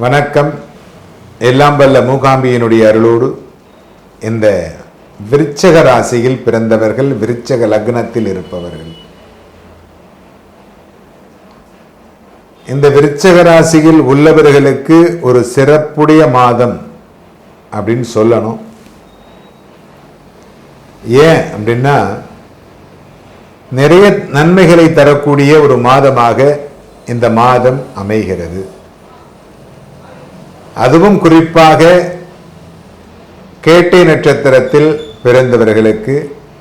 வணக்கம். எல்லாம் வல்ல மூகாம்பியினுடைய அருளோடு இந்த விருச்சக ராசியில் பிறந்தவர்கள், விருச்சக லக்னத்தில் இருப்பவர்கள், இந்த விருச்சக ராசியில் உள்ளவர்களுக்கு ஒரு சிறப்புடைய மாதம் அப்படின்னு சொல்லணும். ஏன் அப்படின்னா, நிறைய நன்மைகளை தரக்கூடிய ஒரு மாதமாக இந்த மாதம் அமைகிறது. அதுவும் குறிப்பாக கேட்டை நட்சத்திரத்தில் பிறந்தவர்களுக்கு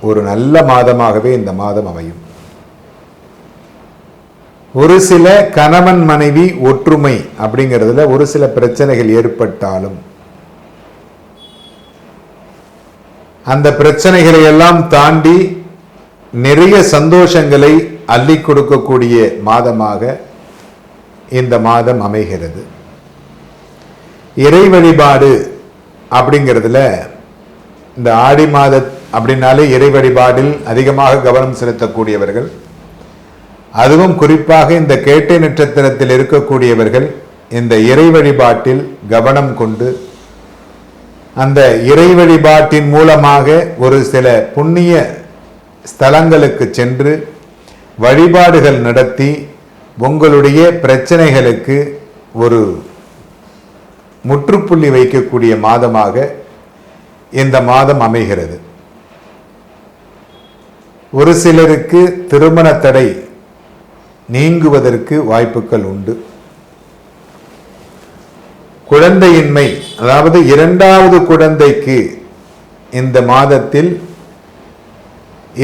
ஒரு நல்ல மாதமாகவே இந்த மாதம் அமையும். ஒரு சில கணவன் மனைவி ஒற்றுமை அப்படிங்கிறதுல ஒரு சில பிரச்சனைகள் ஏற்பட்டாலும் அந்த பிரச்சனைகளை எல்லாம் தாண்டி நிறைய சந்தோஷங்களை அள்ளி கொடுக்கக்கூடிய மாதமாக இந்த மாதம் அமைகிறது. இறை வழிபாடு அப்படிங்கிறதுல இந்த ஆடி மாத அப்படின்னாலே இறை வழிபாடில் அதிகமாக கவனம் செலுத்தக்கூடியவர்கள், அதுவும் குறிப்பாக இந்த கேட்டை நட்சத்திரத்தில் இருக்கக்கூடியவர்கள் இந்த இறை வழிபாட்டில் கவனம் கொண்டு அந்த இறை வழிபாட்டின் மூலமாக ஒரு சில புண்ணிய ஸ்தலங்களுக்கு சென்று வழிபாடுகள் நடத்தி உங்களுடைய பிரச்சனைகளுக்கு ஒரு முற்றுப்புள்ளி வைக்கக்கூடிய மாதமாக இந்த மாதம் அமைகிறது. ஒரு சிலருக்கு திருமண தடை நீங்குவதற்கு வாய்ப்புகள் உண்டு. குழந்தையின்மை, அதாவது இரண்டாவது குழந்தைக்கு இந்த மாதத்தில்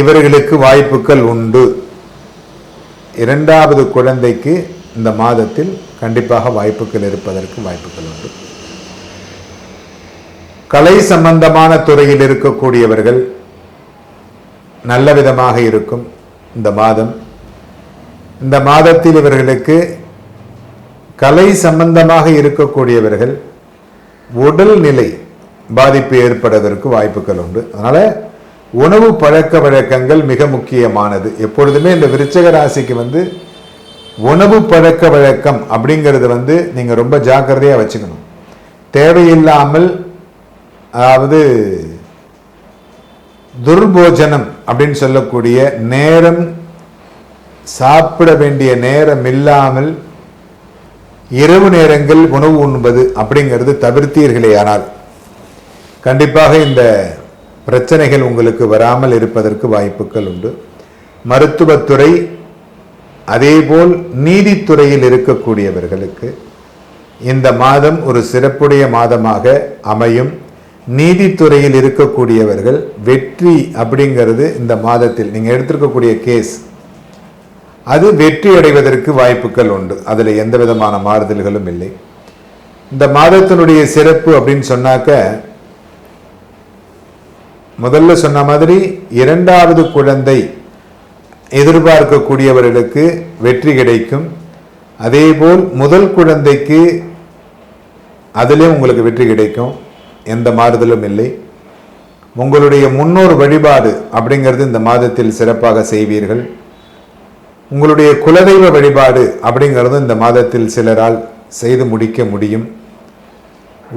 இவர்களுக்கு வாய்ப்புகள் உண்டு. இரண்டாவது குழந்தைக்கு இந்த மாதத்தில் கண்டிப்பாக வாய்ப்புகள் இருப்பதற்கு வாய்ப்புகள் உண்டு. கலை சம்பந்தமான துறையில் இருக்கக்கூடியவர்கள் நல்ல விதமாக இருக்கும் இந்த மாதம். இந்த மாதத்தில் இவர்களுக்கு கலை சம்பந்தமாக இருக்கக்கூடியவர்கள் உடல்நிலை பாதிப்பு ஏற்படுவதற்கு வாய்ப்புகள் உண்டு. அதனால உணவு பழக்க வழக்கங்கள் மிக முக்கியமானது. எப்பொழுதுமே இந்த விருச்சக ராசிக்கு உணவு பழக்க வழக்கம் அப்படிங்கிறது நீங்க ரொம்ப ஜாக்கிரதையா வச்சுக்கணும். தேவையில்லாமல், அதாவது துர்போஜனம் அப்படின்னு சொல்லக்கூடிய நேரம், சாப்பிட வேண்டிய நேரம் இல்லாமல் இரவு நேரங்கள் உணவு உண்பது அப்படிங்கிறது தவிர்த்தீர்களே ஆனால் கண்டிப்பாக இந்த பிரச்சனைகள் உங்களுக்கு வராமல் இருப்பதற்கு வாய்ப்புகள் உண்டு. மருத்துவத்துறை, அதேபோல் நீதித்துறையில் இருக்கக்கூடியவர்களுக்கு இந்த மாதம் ஒரு சிறப்புடைய மாதமாக அமையும். நீதித்துறையில் இருக்கக்கூடியவர்கள் வெற்றி அப்படிங்கிறது இந்த மாதத்தில் நீங்கள் எடுத்திருக்கக்கூடிய கேஸ் அது வெற்றி அடைவதற்கு வாய்ப்புகள் உண்டு. அதில் எந்த விதமான மாறுதல்களும் இல்லை. இந்த மாதத்தினுடைய சிறப்பு அப்படின்னு சொன்னாக்க, முதல்ல சொன்ன மாதிரி இரண்டாவது குழந்தை எதிர்பார்க்கக்கூடியவர்களுக்கு வெற்றி கிடைக்கும். அதேபோல் முதல் குழந்தைக்கு அதிலே உங்களுக்கு வெற்றி கிடைக்கும். எந்த மாறுதலும் இல்லை. உங்களுடைய முன்னோர் வழிபாடு அப்படிங்கிறது இந்த மாதத்தில் சிறப்பாக செய்வீர்கள். உங்களுடைய குலதெய்வ வழிபாடு அப்படிங்கிறது இந்த மாதத்தில் சிலரால் செய்து முடிக்க முடியும்.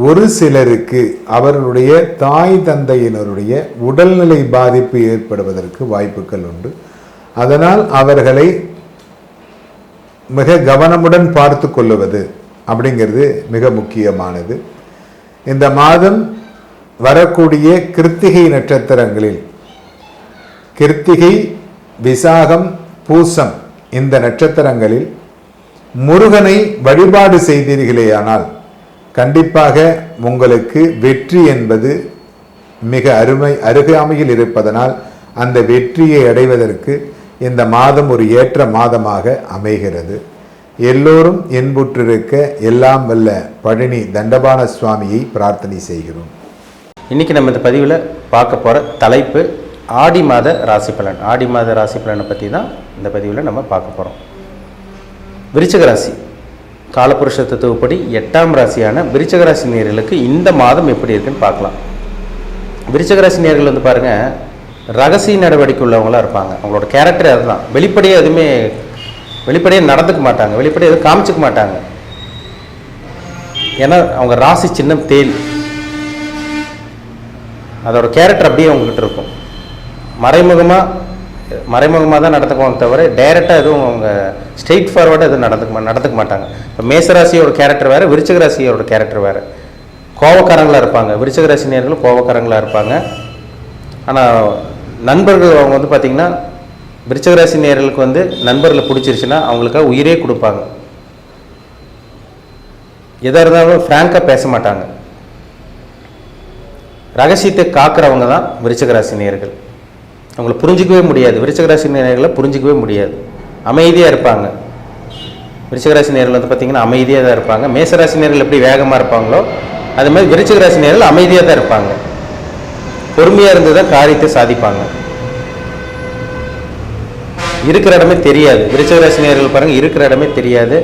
ஒரு சிலருக்கு அவர்களுடைய தாய் தந்தையினருடைய உடல்நிலை பாதிப்பு ஏற்படுவதற்கு வாய்ப்புகள் உண்டு. அதனால் அவர்களை மிக கவனமுடன் பார்த்து கொள்ளுவது அப்படிங்கிறது மிக முக்கியமானது. இந்த மாதம் வரக்கூடிய கிருத்திகை நட்சத்திரங்களில், கிருத்திகை, விசாகம், பூசம் இந்த நட்சத்திரங்களில் முருகனை வழிபாடு செய்தீர்களேயானால் கண்டிப்பாக உங்களுக்கு வெற்றி என்பது மிக அருகாமையில் இருப்பதனால் அந்த வெற்றியை அடைவதற்கு இந்த மாதம் ஒரு ஏற்ற மாதமாக அமைகிறது. எல்லோரும் என்புற்றிருக்க எல்லாம் வல்ல பழனி தண்டபாண சுவாமியை பிரார்த்தனை செய்கிறோம். இன்னைக்கு நம்ம இந்த பதிவில் பார்க்க போகிற தலைப்பு ஆடி மாத ராசி பலன். ஆடி மாத ராசி பலனை பற்றி தான் இந்த பதிவில் நம்ம பார்க்க போகிறோம். விருச்சிக ராசி காலபுருஷ தத்துவப்படி 8ஆம் ராசியான விருச்சிக ராசி நேயர்களுக்கு இந்த மாதம் எப்படி இருக்குன்னு பார்க்கலாம். விருச்சிக ராசி நேயர்கள் பாருங்கள், ரகசிய நடவடிக்கை உள்ளவங்களாக இருப்பாங்க. அவங்களோட கேரக்டர் அதுதான். வெளிப்படையாக நடந்துக்க மாட்டாங்க, வெளிப்படையாக எதுவும் காமிச்சிக்க மாட்டாங்க. ஏன்னா அவங்க ராசி சின்னம் தேல், அதோட கேரக்டர் அப்படியே அவங்ககிட்ட இருக்கும். மறைமுகமாக தான் நடந்துக்குவாங்க தவிர டைரெக்டாக எதுவும் அவங்க ஸ்ட்ரெயிட் ஃபார்வர்டாக எதுவும் நடந்துக்க மாட்டாங்க. இப்போ மேசராசியோட கேரக்டர் வேறு, விருச்சிக ராசியோட கேரக்டர் வேறு. கோபக்காரங்களாக இருப்பாங்க, விருச்சிக ராசி நேயர்கள் கோபக்காரங்களாக இருப்பாங்க. ஆனால் நண்பர்கள் அவங்க வந்து பார்த்திங்கன்னா விருச்சிக ராசி நேயர்களுக்கு வந்து நண்பர்களை பிடிச்சிருச்சுன்னா அவங்களுக்காக உயிரே கொடுப்பாங்க. எதாக இருந்தாலும் ஃப்ராங்காக பேச மாட்டாங்க. ரகசியத்தை காக்கிறவங்க தான் விருச்சிக ராசி நேயர்கள். அவங்கள புரிஞ்சிக்கவே முடியாது, விருச்சிக ராசி நேயர்களை புரிஞ்சிக்கவே முடியாது. அமைதியாக இருப்பாங்க. விருச்சிக ராசி நேயர்கள் வந்து பார்த்திங்கன்னா அமைதியாக தான் இருப்பாங்க. மேசராசி நேயர்கள் எப்படி வேகமாக இருப்பாங்களோ அது மாதிரி விருச்சிக ராசி நேயர்கள் அமைதியாக தான் இருப்பாங்க. பொறுமையாக இருந்து தான் காரியத்தை சாதிப்பாங்க. இருக்கிற இடமே தெரியாது. விருச்சிக ராசி நேயர்கள் பாருங்கள், இருக்கிற இடமே தெரியாது.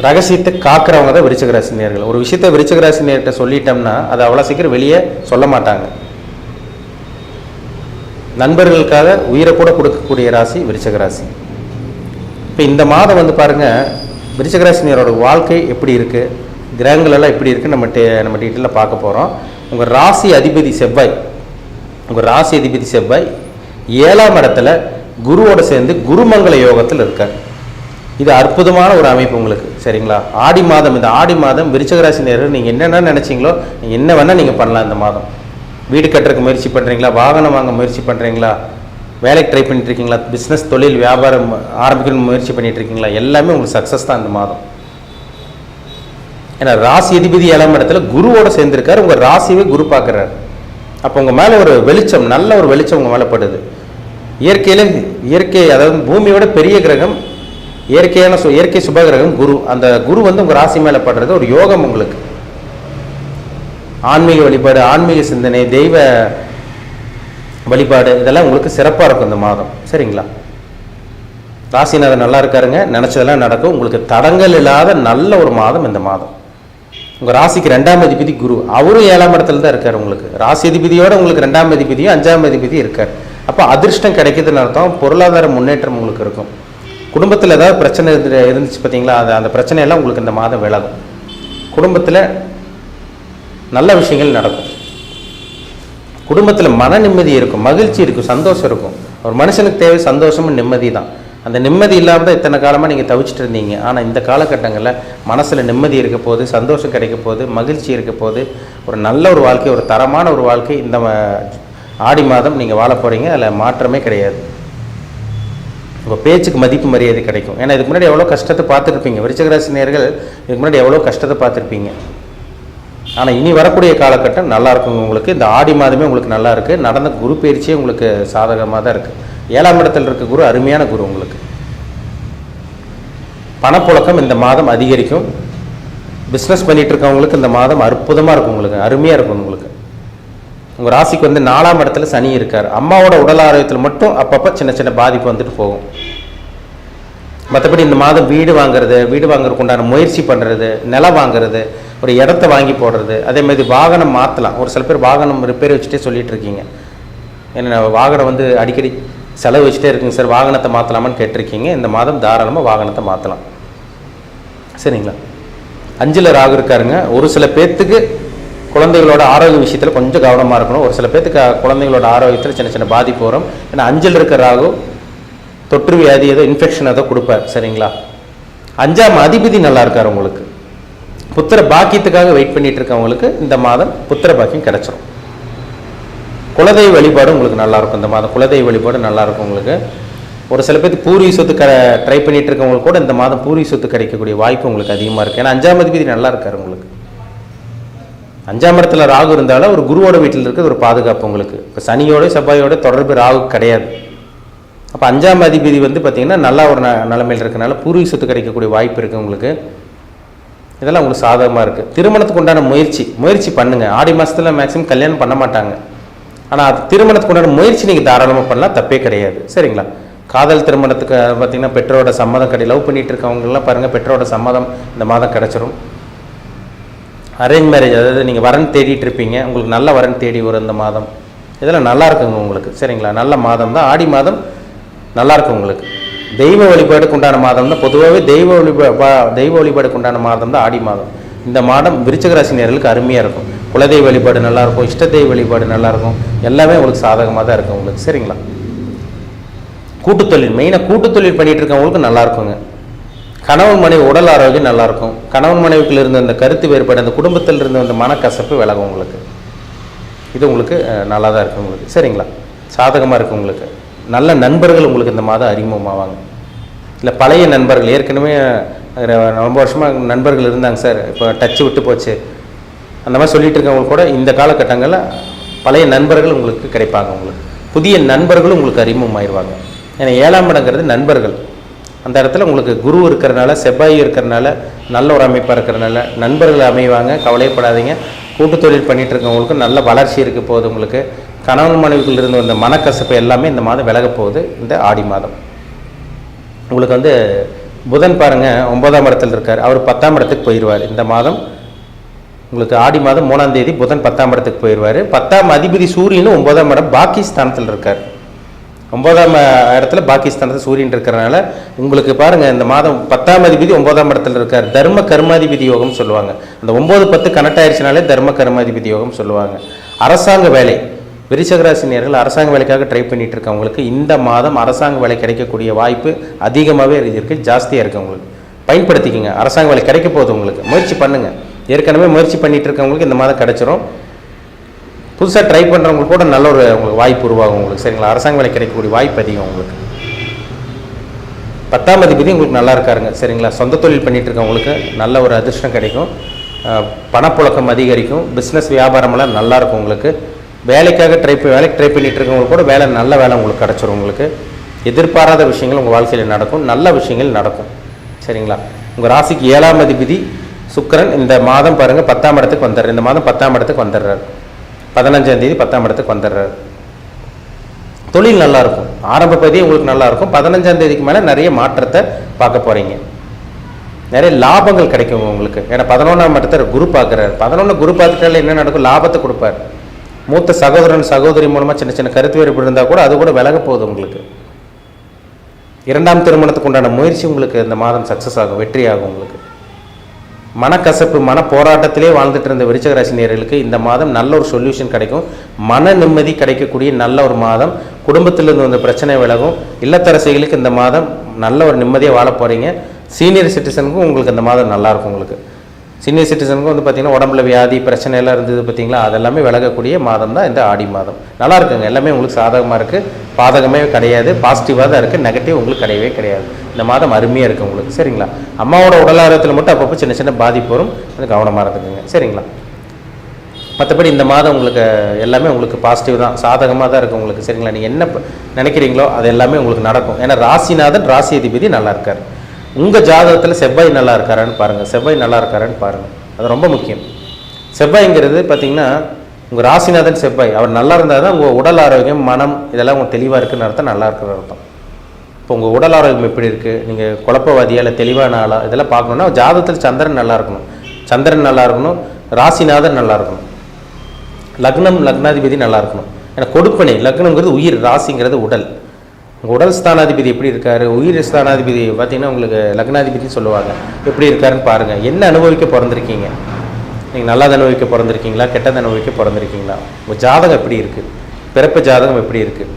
ரகசியத்தை காக்கிறவங்க தான் விருச்சிக ராசி நேயர்கள். ஒரு விஷயத்தை விருச்சிக ராசி நேயர்கிட்ட சொல்லிட்டோம்னா அதை அவ்வளோ சீக்கிரம் வெளியே சொல்ல மாட்டாங்க. நண்பர்களுக்காக உயிரை கூட கொடுக்கக்கூடிய ராசி விருச்சிக ராசி. இப்போ இந்த மாதம் வந்து பாருங்கள், விருச்சிக ராசி நேயரோட வாழ்க்கை எப்படி இருக்குது, கிரகங்கள் எல்லாம் எப்படி இருக்குது நம்ம டீட்டெயிலாக பார்க்க போகிறோம். உங்கள் ராசி அதிபதி செவ்வாய் 7ஆம் இடத்துல குருவோட சேர்ந்து குருமங்கள யோகத்தில் இருக்கார். இது அற்புதமான ஒரு அமைப்பு உங்களுக்கு, சரிங்களா? ஆடி மாதம், இந்த ஆடி மாதம் விருச்சிக ராசி நேயர்கள் நீங்கள் என்னென்ன நினச்சிங்களோ நீங்கள் என்ன வேணால் நீங்கள் பண்ணலாம். இந்த மாதம் வீடு கட்டுறதுக்கு முயற்சி பண்ணுறீங்களா, வாகனம் வாங்க முயற்சி பண்ணுறீங்களா, வேலைக்கு ட்ரை பண்ணிட்டுருக்கீங்களா, பிஸ்னஸ் தொழில் வியாபாரம் ஆரம்பிக்கணும்னு முயற்சி பண்ணிகிட்ருக்கீங்களா, எல்லாமே உங்களுக்கு சக்ஸஸ் தான் இந்த மாதம். ஏன்னா ராசி அதிபதி 7ஆம் இடத்துல குருவோட சேர்ந்துருக்காரு. உங்கள் ராசியவே குரு பார்க்குறாரு. அப்போ உங்கள் மேலே ஒரு வெளிச்சம், நல்ல ஒரு வெளிச்சம் உங்கள் மேலே படுது. இயற்கை அதாவது பூமியோட பெரிய கிரகம், இயற்கை சுபகிரகம் குரு. அந்த குரு வந்து உங்கள் ராசி மேலே படுறது ஒரு யோகம் உங்களுக்கு. ஆன்மீக வழிபாடு, ஆன்மீக சிந்தனை, தெய்வ வழிபாடு இதெல்லாம் உங்களுக்கு சிறப்பாக இருக்கும் இந்த மாதம், சரிங்களா? ராசிநாதன் நல்லா இருக்காருங்க, நினச்சதெல்லாம் நடக்கும். உங்களுக்கு தடங்கள் இல்லாத நல்ல ஒரு மாதம் இந்த மாதம். உங்கள் ராசிக்கு 2ஆம் அதிபதி குரு, அவரும் 7ஆம் இடத்துல தான் இருக்கார். உங்களுக்கு ராசி அதிபதியோடு உங்களுக்கு 2ஆம் அதிபதியும் 5ஆம் அதிபதியும் இருக்கார். அப்போ அதிர்ஷ்டம் கிடைக்குதுன்னு அர்த்தம். பொருளாதார முன்னேற்றம் உங்களுக்கு இருக்கும். குடும்பத்தில் ஏதாவது பிரச்சனை இருந்துச்சு பார்த்தீங்களா, அந்த பிரச்சனையெல்லாம் உங்களுக்கு இந்த மாதம் விலகும். குடும்பத்தில் நல்ல விஷயங்கள் நடக்கும். குடும்பத்தில் மன நிம்மதி இருக்கும், மகிழ்ச்சி இருக்கும், சந்தோஷம் இருக்கும். ஒரு மனுஷனுக்கு தேவை சந்தோஷமும் நிம்மதி தான். அந்த நிம்மதி இல்லாமல் தான் இத்தனை காலமாக நீங்கள் தவிச்சிட்டு இருந்தீங்க. ஆனால் இந்த காலகட்டங்களில் மனசில் நிம்மதி இருக்க போது, சந்தோஷம் கிடைக்க போது, மகிழ்ச்சி இருக்க போது, ஒரு நல்ல ஒரு வாழ்க்கை, ஒரு தரமான ஒரு வாழ்க்கை இந்த ஆடி மாதம் நீங்கள் வாழ போகிறீங்க. அதில் மாற்றமே கிடையாது. உங்கள் பேச்சுக்கு மதிப்பு மரியாதை கிடைக்கும். ஏன்னா இதுக்கு முன்னாடி எவ்வளோ கஷ்டத்தை பார்த்துருப்பீங்க. விருச்சிக ராசி நேயர்கள் இதுக்கு முன்னாடி எவ்வளோ கஷ்டத்தை பார்த்துருப்பீங்க. ஆனால் இனி வரக்கூடிய காலகட்டம் நல்லா இருக்குங்க உங்களுக்கு. இந்த ஆடி மாதமே உங்களுக்கு நல்லா இருக்குது. நடந்த குரு பயிற்சியே உங்களுக்கு சாதகமாக தான் இருக்குது. 7ஆம் இடத்துல இருக்க குரு அருமையான குரு உங்களுக்கு. பணப்புழக்கம் இந்த மாதம் அதிகரிக்கும். பிஸ்னஸ் பண்ணிகிட்டு இருக்கவங்களுக்கு இந்த மாதம் அற்புதமாக இருக்கும் உங்களுக்கு, அருமையாக இருக்கும் உங்களுக்கு. உங்கள் ராசிக்கு வந்து 4ஆம் இடத்துல சனி இருக்கார். அம்மாவோட உடல் ஆரோக்கியத்தில் மட்டும் அப்பப்போ சின்ன சின்ன பாதிப்பு வந்துட்டு போகும். மற்றபடி இந்த மாதம் வீடு வாங்குறதுக்கு உண்டான முயற்சி பண்ணுறது, நிலம் வாங்குறது, ஒரு இடத்த வாங்கி போடுறது, அதே மாதிரி வாகனம் மாற்றலாம். ஒரு சில பேர் வாகனம் ரிப்பேர் வச்சுட்டே சொல்லிட்டு இருக்கீங்க. ஏன்னா வாகனம் வந்து அடிக்கடி செலவு வச்சுட்டே இருக்குங்க சார், வாகனத்தை மாற்றலாமான்னு கேட்டிருக்கீங்க. இந்த மாதம் தாராளமாக வாகனத்தை மாற்றலாம், சரிங்களா? 5ல் ராகு இருக்காருங்க. ஒரு சில பேர்த்துக்கு குழந்தைகளோட ஆரோக்கிய விஷயத்தில் கொஞ்சம் கவனமாக இருக்கணும். ஒரு சில பேர்த்துக்கு குழந்தைகளோட ஆரோக்கியத்தில் சின்ன சின்ன பாதிப்பு வரும். ஏன்னா 5ல் இருக்கிற ராகு தொற்று வியாதி ஏதோ இன்ஃபெக்ஷன் ஏதோ கொடுப்பார், சரிங்களா? 5ஆம் அதிபதி நல்லா இருக்கார் உங்களுக்கு. புத்திர பாக்கியத்துக்காக வெயிட் பண்ணிட்டு இருக்கவங்களுக்கு இந்த மாதம் புத்திர பாக்கியம் கிடைச்சிரும். குலதெய்வ வழிபாடு உங்களுக்கு நல்லாயிருக்கும் இந்த மாதம். குலதெய்வ வழிபாடு நல்லாயிருக்கும் உங்களுக்கு. ஒரு சில பேருக்கு பூர்வீக சொத்து ட்ரை பண்ணிட்டு இருக்கவங்களுக்கு கூட இந்த மாதம் பூர்வீக சொத்து கிடைக்கக்கூடிய வாய்ப்பு உங்களுக்கு அதிகமாக இருக்குது. ஏன்னா 5ஆம் அதிபதி நல்லா இருக்கார் உங்களுக்கு. 5ஆம் இடத்துல ராகு இருந்தாலும் ஒரு குருவோட வீட்டில் இருக்கிறது ஒரு பாதுகாப்பு உங்களுக்கு. இப்போ சனியோட செவ்வாயோட தொடர்பு ராகு கிடையாது. அப்போ 5ஆம் அதிபதி வந்து பார்த்திங்கன்னா நல்லா ஒரு நிலைமையில் இருக்கனால பூர்வீக சொத்து கிடைக்கக்கூடிய வாய்ப்பு இருக்குது உங்களுக்கு. இதெல்லாம் உங்களுக்கு சாதகமாக இருக்குது. திருமணத்துக்கு உண்டான முயற்சி பண்ணுங்கள். ஆடி மாதத்தில் மேக்ஸிமம் கல்யாணம் பண்ண மாட்டாங்க. ஆனால் அது திருமணத்துக்கு உண்டான முயற்சி நீங்கள் தாராளமாக பண்ணலாம், தப்பே கிடையாது, சரிங்களா? காதல் திருமணத்துக்கு பார்த்திங்கன்னா பெற்றோரோட சம்மதம் லவ் பண்ணிகிட்டு இருக்கவங்கலாம் பாருங்கள், பெற்றோரோட சம்மதம் இந்த மாதம் கிடச்சிரும். அரேஞ்ச் மேரேஜ், அதாவது நீங்கள் வரன் தேடிட்டு இருப்பீங்க, உங்களுக்கு நல்ல வரன் தேடி வரும் இந்த மாதம். இதெல்லாம் நல்லா இருக்குங்க உங்களுக்கு, சரிங்களா? நல்ல மாதம் தான் ஆடி மாதம், நல்லாயிருக்கும் உங்களுக்கு. தெய்வ வழிபாடுக்கு உண்டான மாதம் தான். பொதுவாகவே தெய்வ வழிபாடுக்கு உண்டான மாதம் தான் ஆடி மாதம். இந்த மாதம் விருச்சிக ராசினியர்களுக்கு அருமையாக இருக்கும். குலதெய்வ வழிபாடு நல்லாயிருக்கும், இஷ்ட தெய்வ வழிபாடு நல்லாயிருக்கும், எல்லாமே உங்களுக்கு சாதகமாக தான் இருக்கும் உங்களுக்கு. சரிங்களா? கூட்டுத்தொழில், மெயினாக கூட்டுத்தொழில் பண்ணிகிட்டு இருக்கவங்களுக்கு நல்லா இருக்குங்க. கணவன் மனைவி உடல் ஆரோக்கியம் நல்லாயிருக்கும். கணவன் மனைவிக்குள்ள இருந்த அந்த கருத்து வேறுபாடு, அந்த குடும்பத்தில் இருந்த அந்த மனக்கசப்பு விலகும் உங்களுக்கு. இது உங்களுக்கு நல்லா தான் இருக்கும் உங்களுக்கு. சரிங்களா? சாதகமாக இருக்கும் உங்களுக்கு. நல்ல நண்பர்கள் உங்களுக்கு இந்த மாதம் அறிமுகமாவாங்க. இல்லை பழைய நண்பர்கள், ஏற்கனவே ரொம்ப வருஷமாக நண்பர்கள் இருந்தாங்க சார், இப்போ டச்சு விட்டு போச்சு, அந்த மாதிரி சொல்லிட்டு இருக்கவங்க கூட இந்த காலகட்டங்களில் பழைய நண்பர்கள் உங்களுக்கு கிடைப்பாங்க. உங்களுக்கு புதிய நண்பர்களும் உங்களுக்கு அறிமுகமாயிருவாங்க. ஏன்னா 7ஆம் இடங்கிறது நண்பர்கள். அந்த இடத்துல உங்களுக்கு குரு இருக்கிறனால, செவ்வாய் இருக்கிறனால, நல்ல ஒரு அமைப்பாக இருக்கிறனால நண்பர்கள் அமைவாங்க. கவலைப்படாதீங்க. கூட்டு தொழில் பண்ணிகிட்டு இருக்கவங்களுக்கு நல்ல வளர்ச்சி இருக்க போகுது. உங்களுக்கு கணவன் மனைவிக்குள் இருந்து வந்த மனக்கசப்பு எல்லாமே இந்த மாதம் விலக போகுது. இந்த ஆடி மாதம் உங்களுக்கு வந்து புதன் பாருங்கள் 9ஆம் இடத்துல இருக்கார். அவர் 10ஆம் இடத்துக்கு போயிடுவார். இந்த மாதம் உங்களுக்கு ஆடி மாதம் 3ஆம் தேதி புதன் 10ஆம் இடத்துக்கு போயிடுவார். 10ஆம் அதிபதி சூரியனும் 9ஆம் இடம் பாகிஸ்தானத்தில் இருக்கார். 9ஆம் இடத்துல பாகிஸ்தானத்தில் சூரியன் இருக்கிறனால உங்களுக்கு பாருங்கள் இந்த மாதம் 10ஆம் அதிபதி 9ஆம் இடத்துல இருக்கார். தர்ம கர்மாதிபதி யோகம் சொல்லுவாங்க. அந்த 9-10 கனெக்ட் ஆயிடுச்சுனாலே தர்ம கர்மாதிபதி யோகம் சொல்லுவாங்க. அரசாங்க வேலை, விருச்சிக ராசினியர்கள் அரசாங்க வேலைக்காக ட்ரை பண்ணிட்டு இருக்கவங்களுக்கு இந்த மாதம் அரசாங்க வேலை கிடைக்கக்கூடிய வாய்ப்பு அதிகமாகவே இருக்குது, ஜாஸ்தியாக இருக்குது. உங்களுக்கு பயன்படுத்திக்கோங்க. அரசாங்க வேலை கிடைக்க போகுது உங்களுக்கு. முயற்சி பண்ணுங்கள். ஏற்கனவே முயற்சி பண்ணிட்டு இருக்கவங்களுக்கு இந்த மாதம் கிடைச்சிரும். புதுசாக ட்ரை பண்ணுறவங்களுக்கு கூட நல்ல ஒரு உங்களுக்கு வாய்ப்பு உருவாகும் உங்களுக்கு. சரிங்களா? அரசாங்க வேலை கிடைக்கக்கூடிய வாய்ப்பு அதிகம் உங்களுக்கு. 10ஆம் அதிபதி உங்களுக்கு நல்லா இருக்காருங்க. சரிங்களா? சொந்த தொழில் பண்ணிட்டு இருக்கவங்களுக்கு நல்ல ஒரு அதிர்ஷ்டம் கிடைக்கும். பணப்புழக்கம் அதிகரிக்கும். பிஸ்னஸ் வியாபாரமெல்லாம் நல்லாயிருக்கும் உங்களுக்கு. வேலைக்கு ட்ரை பண்ணிட்டு இருக்கவங்களுக்கு கூட நல்ல வேலை உங்களுக்கு கிடச்சிரும். உங்களுக்கு எதிர்பாராத விஷயங்கள் உங்கள் வாழ்க்கையில் நடக்கும். நல்ல விஷயங்கள் நடக்கும். சரிங்களா? உங்கள் ராசிக்கு 7ஆம் அதிபதி சுக்கிரன் இந்த மாதம் பாருங்கள் 10ஆம் இடத்துக்கு வந்துடுறார். இந்த மாதம் 10ஆம் இடத்துக்கு வந்துடுறார். 15ஆம் தேதி 10ஆம் இடத்துக்கு வந்துடுறார். தொழில் நல்லாயிருக்கும். ஆரம்ப பகுதியே உங்களுக்கு நல்லாயிருக்கும். 15ஆம் தேதிக்கு மேலே நிறைய மாற்றத்தை பார்க்க போகிறீங்க. நிறைய லாபங்கள் கிடைக்கும் உங்களுக்கு. ஏன்னா 11ஆம் இடத்துல குரு பார்க்குறாரு. 11 குரு பார்த்துட்டால என்ன நடக்கும்? லாபத்தை கொடுப்பார். மூத்த சகோதரன் சகோதரி மூலமாக சின்ன சின்ன கருத்து வேறுபாடு இருந்தால் கூட அது கூட விலக போகுது உங்களுக்கு. 2ஆம் திருமணத்துக்கு உண்டான முயற்சி உங்களுக்கு இந்த மாதம் சக்ஸஸ் ஆகும், வெற்றி ஆகும் உங்களுக்கு. மனக்கசப்பு, மன போராட்டத்திலே வாழ்ந்துட்டு இருந்த விருச்சிக ராசினியர்களுக்கு இந்த மாதம் நல்ல ஒரு சொல்யூஷன் கிடைக்கும். மன நிம்மதி கிடைக்கக்கூடிய நல்ல ஒரு மாதம். குடும்பத்திலிருந்து வந்த பிரச்சனை விலகும். இல்லத்தரசிகளுக்கு இந்த மாதம் நல்ல ஒரு நிம்மதியாக வாழ போகிறீங்க. சீனியர் சிட்டிசனுக்கும் உங்களுக்கு இந்த மாதம் நல்லாயிருக்கும் உங்களுக்கு. சீனியர் சிட்டிசனுக்கும் வந்து பார்த்திங்கன்னா உடம்புல வியாதி பிரச்சனை எல்லாம் இருந்தது பார்த்திங்களா, அதெல்லாமே விலகக்கூடிய மாதம் தான் இந்த ஆடி மாதம். நல்லா இருக்குங்க. எல்லாமே உங்களுக்கு சாதகமாக இருக்குது. பாதகமே கிடையாது, பாசிட்டிவாக தான் இருக்குது. நெகட்டிவ் உங்களுக்கு கிடையவே கிடையாது. இந்த மாதம் அருமையாக இருக்குது உங்களுக்கு. சரிங்களா? அம்மாவோட உடல் ஆரோக்கியத்தில் மட்டும் அப்பப்போ சின்ன சின்ன பாதிப்பு வரும், அது கவனமாக இருந்துக்குங்க. சரிங்களா? மற்றபடி இந்த மாதம் உங்களுக்கு எல்லாமே உங்களுக்கு பாசிட்டிவ் தான், சாதகமாக தான் இருக்குது உங்களுக்கு. சரிங்களா? நீங்கள் என்ன நினைக்கிறீங்களோ அது எல்லாமே உங்களுக்கு நடக்கும். ஏன்னா ராசிநாதன் ராசி அதிபதி நல்லா இருக்கார். உங்கள் ஜாதகத்தில் செவ்வாய் நல்லா இருக்காரான்னு பாருங்கள். செவ்வாய் நல்லா இருக்காரான்னு பாருங்கள். அது ரொம்ப முக்கியம். செவ்வாய்ங்கிறது பார்த்திங்கன்னா உங்கள் ராசிநாதன் செவ்வாய் அவர் நல்லா இருந்தால் தான் உங்கள் உடல் ஆரோக்கியம், மனம் இதெல்லாம் உங்களுக்கு தெளிவாக இருக்குன்னு அர்த்தம், நல்லா இருக்கிற அர்த்தம். இப்போ உங்கள் உடல் ஆரோக்கியம் எப்படி இருக்குது, நீங்கள் குழப்பவாதியா இல்லை தெளிவான ஆளா, இதெல்லாம் பார்க்கணுன்னா ஜாதகத்தில் சந்திரன் நல்லா இருக்கணும். சந்திரன் நல்லா இருக்கணும். ராசிநாதன் நல்லா இருக்கணும். லக்னம் லக்னாதிபதி நல்லா இருக்கணும். ஏன்னா கொடுப்பனை, லக்னங்கிறது உயிர், ராசிங்கிறது உடல். உங்கள் உடல் ஸ்தானாதிபதி எப்படி இருக்கார், உயிர் ஸ்தானாதிபதி பார்த்திங்கன்னா உங்களுக்கு லக்னாதிபதினு சொல்லுவாங்க, எப்படி இருக்காருன்னு பாருங்கள். என்ன அனுபவிக்க பிறந்திருக்கீங்க, நீங்கள் நல்லது அனுபவிக்க பிறந்திருக்கீங்களா, கெட்டது அனுபவிக்க பிறந்திருக்கீங்களா, உங்கள் ஜாதகம் எப்படி இருக்குது, பிறப்பு ஜாதகம் எப்படி இருக்குது,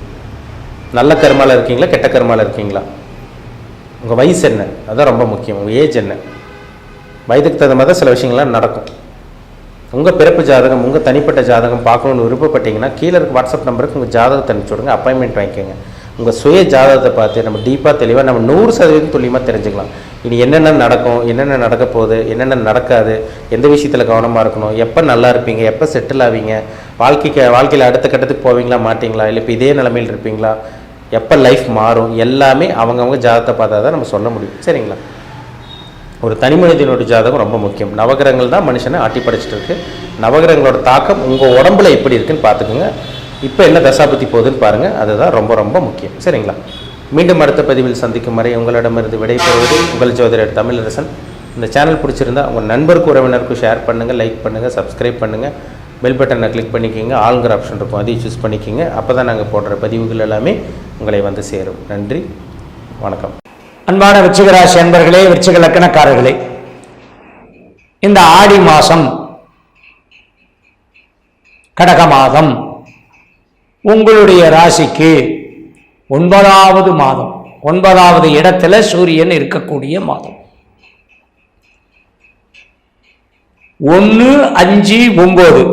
நல்ல கர்மாவில் இருக்கீங்களா கெட்ட கர்மாவில் இருக்கீங்களா, உங்கள் வயசு என்ன, அதுதான் ரொம்ப முக்கியம். உங்கள் ஏஜ் என்ன, வயதுக்கு தகுந்த மாதிரி சில விஷயங்கள்லாம் நடக்கும். உங்கள் பிறப்பு ஜாதகம், உங்கள் தனிப்பட்ட ஜாதகம் பார்க்கணுன்னு விருப்பப்பட்டீங்கன்னா கீழே இருக்க வாட்ஸ்அப் நம்பருக்கு உங்கள் ஜாதகத்தை அனுப்பிச்சி விடுங்க, அப்பாயின்மெண்ட் வாங்கிக்கோங்க. உங்கள் சுய ஜாதகத்தை பார்த்து நம்ம டீப்பாக தெளிவாக நம்ம 100% துல்லியமாக தெரிஞ்சுக்கலாம். இனி என்னென்ன நடக்கும், என்னென்ன நடக்க போகுது, என்னென்ன நடக்காது, எந்த விஷயத்தில் கவனமாக இருக்கணும், எப்போ நல்லா இருப்பீங்க, எப்போ செட்டில் ஆவீங்க, வாழ்க்கையில் அடுத்த கட்டத்துக்கு போவீங்களா மாட்டிங்களா, இல்லை இப்போ இதே நிலைமையில் இருப்பீங்களா, எப்போ லைஃப் மாறும், எல்லாமே அவங்கவுங்க ஜாதகத்தை பார்த்தா தான் நம்ம சொல்ல முடியும். சரிங்களா? ஒரு தனி மனிதனோட ஜாதகம் ரொம்ப முக்கியம். நவகிரகங்கள் தான் மனுஷனை ஆட்டி படைச்சிட்டு இருக்கு. நவகிரகங்களோட தாக்கம் உங்கள் உடம்புல எப்படி இருக்குன்னு பார்த்துக்குங்க. இப்போ என்ன தசாபதி போகுதுன்னு பாருங்கள், அதுதான் ரொம்ப ரொம்ப முக்கியம். சரிங்களா? மீண்டும் அடுத்த பதிவில் சந்திக்கும் வரை உங்களிடமிருந்து விடைபெறுவது உங்கள் ஜோதிடர் தமிழரசன். இந்த சேனல் பிடிச்சிருந்தா உங்கள் நண்பருக்கு உறவினருக்கும் ஷேர் பண்ணுங்கள், லைக் பண்ணுங்கள், சப்ஸ்கிரைப் பண்ணுங்கள், பெல் பட்டனை கிளிக் பண்ணிக்கிங்க, ஆளுங்கிற ஆப்ஷன் இருக்கும் அதையும் சூஸ் பண்ணிக்கிங்க. அப்போ தான் நாங்கள் போடுற பதிவுகள் எல்லாமே உங்களை வந்து சேரும். நன்றி, வணக்கம். அன்பான விருச்சிக ராசி அன்பர்களே, விருச்சிக லக்கணக்காரர்களே, இந்த ஆடி மாதம் கடக மாதம் உங்களுடைய ராசிக்கு 9வது மாதம், 9வது இடத்துல சூரியன் இருக்கக்கூடிய மாதம். 1, 5, 9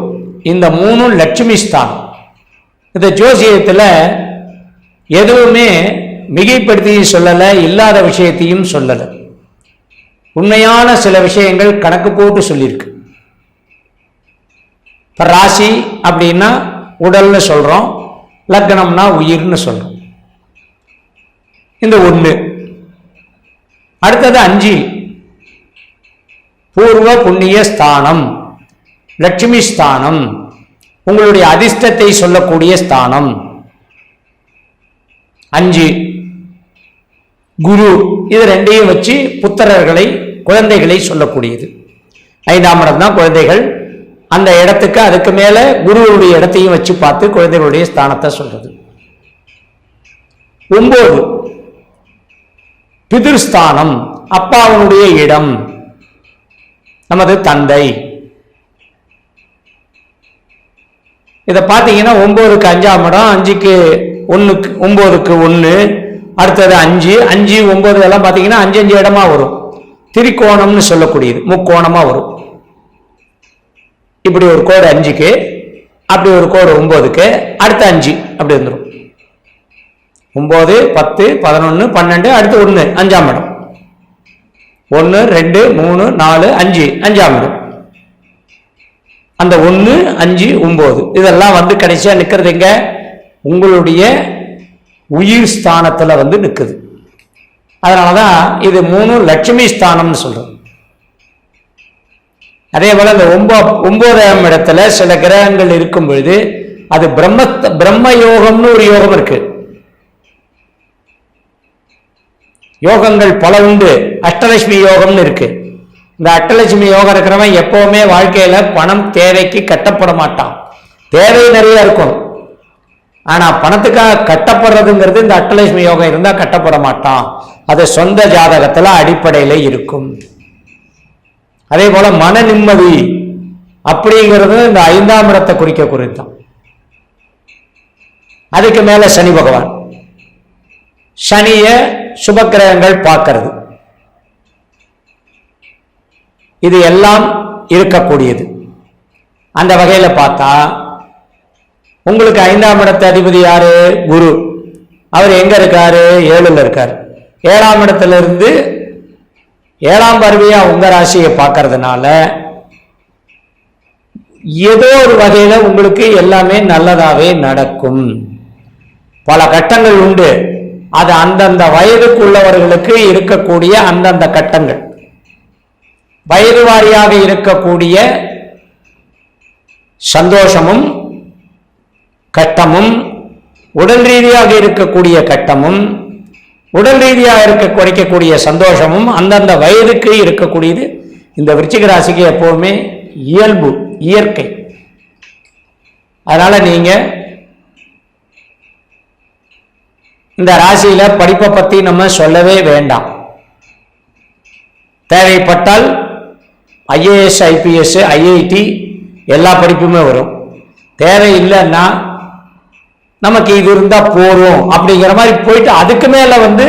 இந்த 3 லட்சுமி ஸ்தானம். இந்த ஜோசியத்தில் எதுவுமே மிகைப்படுத்தியும் சொல்லலை, இல்லாத விஷயத்தையும் சொல்லலை. உண்மையான சில விஷயங்கள் கணக்கு போட்டு சொல்லியிருக்கு. இப்போ ராசி அப்படின்னா உடல்னு சொல்கிறோம், லக்னம்னா உயிர்னு சொல்கிறோம். இந்த 1. அடுத்தது 5 பூர்வ புண்ணிய ஸ்தானம், லட்சுமி ஸ்தானம், உங்களுடைய அதிர்ஷ்டத்தை சொல்லக்கூடிய ஸ்தானம். 5 குரு. இது ரெண்டையும் வச்சு புத்திரர்களை, குழந்தைகளை சொல்லக்கூடியது. 5ஆம் இடம் தான் குழந்தைகள். அந்த இடத்துக்கு அதுக்கு மேல குருவுடைய இடத்தையும் வச்சு பார்த்து குழந்தைகளுடைய ஸ்தானத்தை சொல்றது. 9 பிதிர்ஸ்தானம், அப்பாவனுடைய இடம், நமது தந்தை. இதை பார்த்தீங்கன்னா 9க்கு 5ஆம் இடம், 5க்கு 1க்கு 9க்கு 1, அடுத்தது 5, 5, 9 எல்லாம் பார்த்தீங்கன்னா 5 5 இடமா வரும். திரிகோணம்னு சொல்லக்கூடியது, முக்கோணமா வரும். இப்படி ஒரு கோடு 5க்கு, அப்படி ஒரு கோடு 9க்கு, அடுத்த 5 அப்படி வந்துடும். 9, 10, 11, 12, அடுத்து 1, 5ஆம் இடம். 1, 2, 3, 4, 5, 5ஆம் இடம். அந்த 1, 5, 9 இதெல்லாம் வந்து கடைசியா நிக்கிறது எங்க? உங்களுடைய உயிர் ஸ்தானத்துல வந்து நிக்குது. அதனாலதான் இது 3 லட்சுமி ஸ்தானம்னு சொல்றது. அதே போல இந்த 9ஆம் இடத்துல சில கிரகங்கள் இருக்கும் பொழுது அது பிரம்ம யோகம்னு ஒரு யோகம் இருக்கு. யோகங்கள் பல உண்டு. அஷ்டலட்சுமி யோகம்னு இருக்கு. இந்த அஷ்டலட்சுமி யோகம் இருக்கிறவன் எப்பவுமே வாழ்க்கையில பணம் தேவைக்கு கட்டப்பட மாட்டான். தேவை நிறைய இருக்கும், ஆனா பணத்துக்காக கட்டப்படுறதுங்கிறது இந்த அஷ்டலட்சுமி யோகம் இருந்தா கட்டப்பட மாட்டான். அது சொந்த ஜாதகத்துல அடிப்படையில இருக்கும். அதே போல மன நிம்மதி அப்படிங்கிறது இந்த 5ஆம் இடத்தை குறித்தான். அதுக்கு மேல சனி பகவான், சனிய சுபக்கிரகங்கள் பார்க்கிறது. இது எல்லாம் இருக்கக்கூடியது. அந்த வகையில பார்த்தா உங்களுக்கு 5ஆம் இடத்து அதிபதி யாரு? குரு. அவர் எங்க இருக்காரு? 7ல இருக்காரு. 7ஆம் இடத்துல இருந்து 7ஆம் பார்வையா உங்க ராசியை பார்க்கறதுனால ஏதோ ஒரு வகையில உங்களுக்கு எல்லாமே நல்லதாவே நடக்கும். பல கட்டங்கள் உண்டு. அது அந்தந்த வயதுக்கு உள்ளவர்களுக்கு இருக்கக்கூடிய அந்தந்த கட்டங்கள், வயது வாரியாக இருக்கக்கூடிய சந்தோஷமும் கட்டமும், உடல் ரீதியாக இருக்கக்கூடிய கட்டமும், உடல் ரீதியாக குறைக்கக்கூடிய சந்தோஷமும் அந்தந்த வயதுக்கு இருக்கக்கூடியது. இந்த விருச்சிக ராசிக்கு எப்பவுமே இயல்பு, இயற்கை. அதனால நீங்க இந்த ராசியில படிப்பை பத்தி நம்ம சொல்லவே வேண்டாம். தேவைப்பட்டால் IAS, IPS, IIT எல்லா படிப்புமே வரும். தேவையில்லைன்னா நமக்கு இது இருந்தா போறோம் அப்படிங்கிற மாதிரி போயிட்டு அதுக்கு மேல வந்து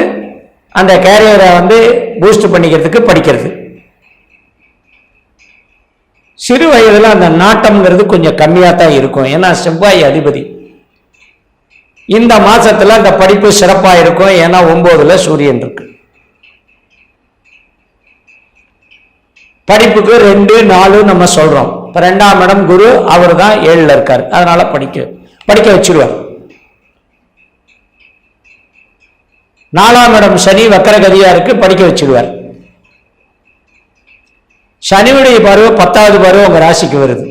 அந்த கேரியரை வந்து பூஸ்ட் பண்ணிக்கிறதுக்கு படிக்கிறது. சிறு வயதுல அந்த நாட்டம்ங்கிறது கொஞ்சம் கம்மியா தான் இருக்கும். ஏன்னா செவ்வாய் அதிபதி. இந்த மாசத்துல அந்த படிப்பு சிறப்பா இருக்கும். ஏன்னா 9ல சூரியன் இருக்கு. படிப்புக்கு 2, 4 நம்ம சொல்றோம். இப்ப 2ஆம் இடம் குரு, அவர் தான் 7ல இருக்காரு. அதனால படிக்க வச்சிருவார். 4ஆம் இடம் சனி வக்கரகதியா இருக்கு, படிக்க வச்சிருவார். சனியுடைய பருவ 10வது பருவம் உங்க ராசிக்கு வருது.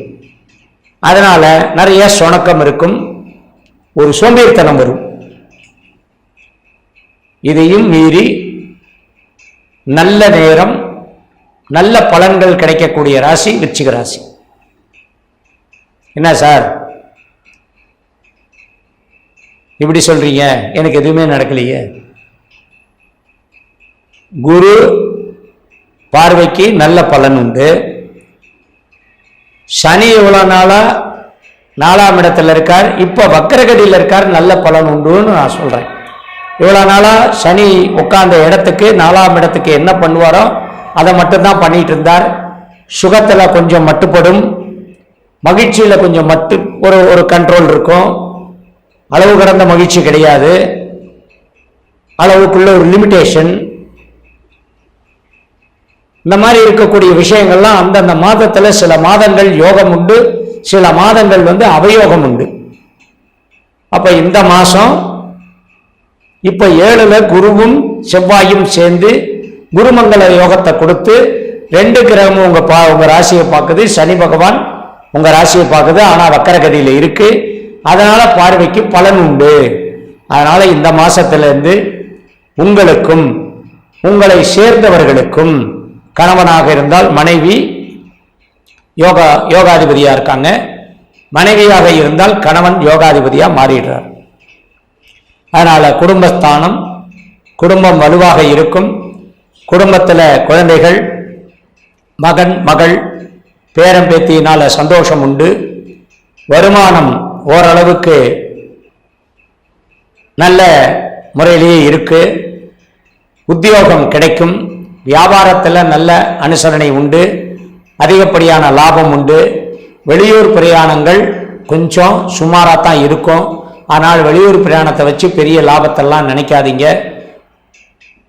அதனால நிறைய சுணக்கம் இருக்கும், ஒரு சோம்பேறித்தனம் வரும். இதையும் மீறி நல்ல நேரம், நல்ல பலன்கள் கிடைக்கக்கூடிய ராசி விருச்சிக ராசி. என்ன சார் இப்படி சொல்றீங்க? எனக்கு எதுவுமே நடக்கலையே. குரு பார்வைக்கு நல்ல பலன் உண்டு. சனி இவ்வளவு நாளா 4ஆம் இடத்துல இருக்கார், இப்ப வக்கரகதியில் இருக்கார், நல்ல பலன் உண்டுன்னு நான் சொல்றேன். இவ்வளவு நாளா சனி உட்கார்ந்த இடத்துக்கு 4ஆம் இடத்துக்கு என்ன பண்ணுவாரோ அதை மட்டும்தான் பண்ணிட்டு இருந்தார். சுகத்துல கொஞ்சம் மட்டுப்படும், மகிழ்ச்சியில கொஞ்சம் ஒரு கண்ட்ரோல் இருக்கும். அளவு கடந்த மகிழ்ச்சி கிடையாது, அளவுக்குள்ள ஒரு லிமிட்டேஷன். இந்த மாதிரி இருக்கக்கூடிய விஷயங்கள்லாம் அந்தந்த மாதத்துல சில மாதங்கள் யோகம் உண்டு, சில மாதங்கள் அவயோகம் உண்டு. அப்ப இந்த மாசம் இப்ப 7ல குருவும் செவ்வாயும் சேர்ந்து குருமங்கள யோகத்தை கொடுத்து 2 கிரகமும் உங்க ராசியை பார்க்குது. சனி பகவான் உங்க ராசியை பார்க்குது, ஆனா வக்கரகதியில இருக்கு. அதனால பார்வைக்கு பலன் உண்டு. அதனால இந்த மாசத்துல இருந்து உங்களுக்கும் உங்களை சேர்ந்தவர்களுக்கும், கணவனாக இருந்தால் மனைவி யோகாதிபதியா இருக்காங்க, மனைவியாக இருந்தால் கணவன் யோகாதிபதியா மாறிடுறார். அதனால குடும்பஸ்தானம், குடும்பம் வலுவாக இருக்கும். குடும்பத்துல குழந்தைகள், மகன் மகள் பேரம் பேத்தியினால சந்தோஷம் உண்டு. வருமானம் ஓரளவுக்கு நல்ல முறையிலேயே இருக்கு. உத்தியோகம் கிடைக்கும். வியாபாரத்தில் நல்ல அனுசரணை உண்டு, அதிகப்படியான லாபம் உண்டு. வெளியூர் பிரயாணங்கள் கொஞ்சம் சுமாராக தான் இருக்கும். ஆனால் வெளியூர் பிரயாணத்தை வச்சு பெரிய லாபத்தெல்லாம் நினைக்காதீங்க.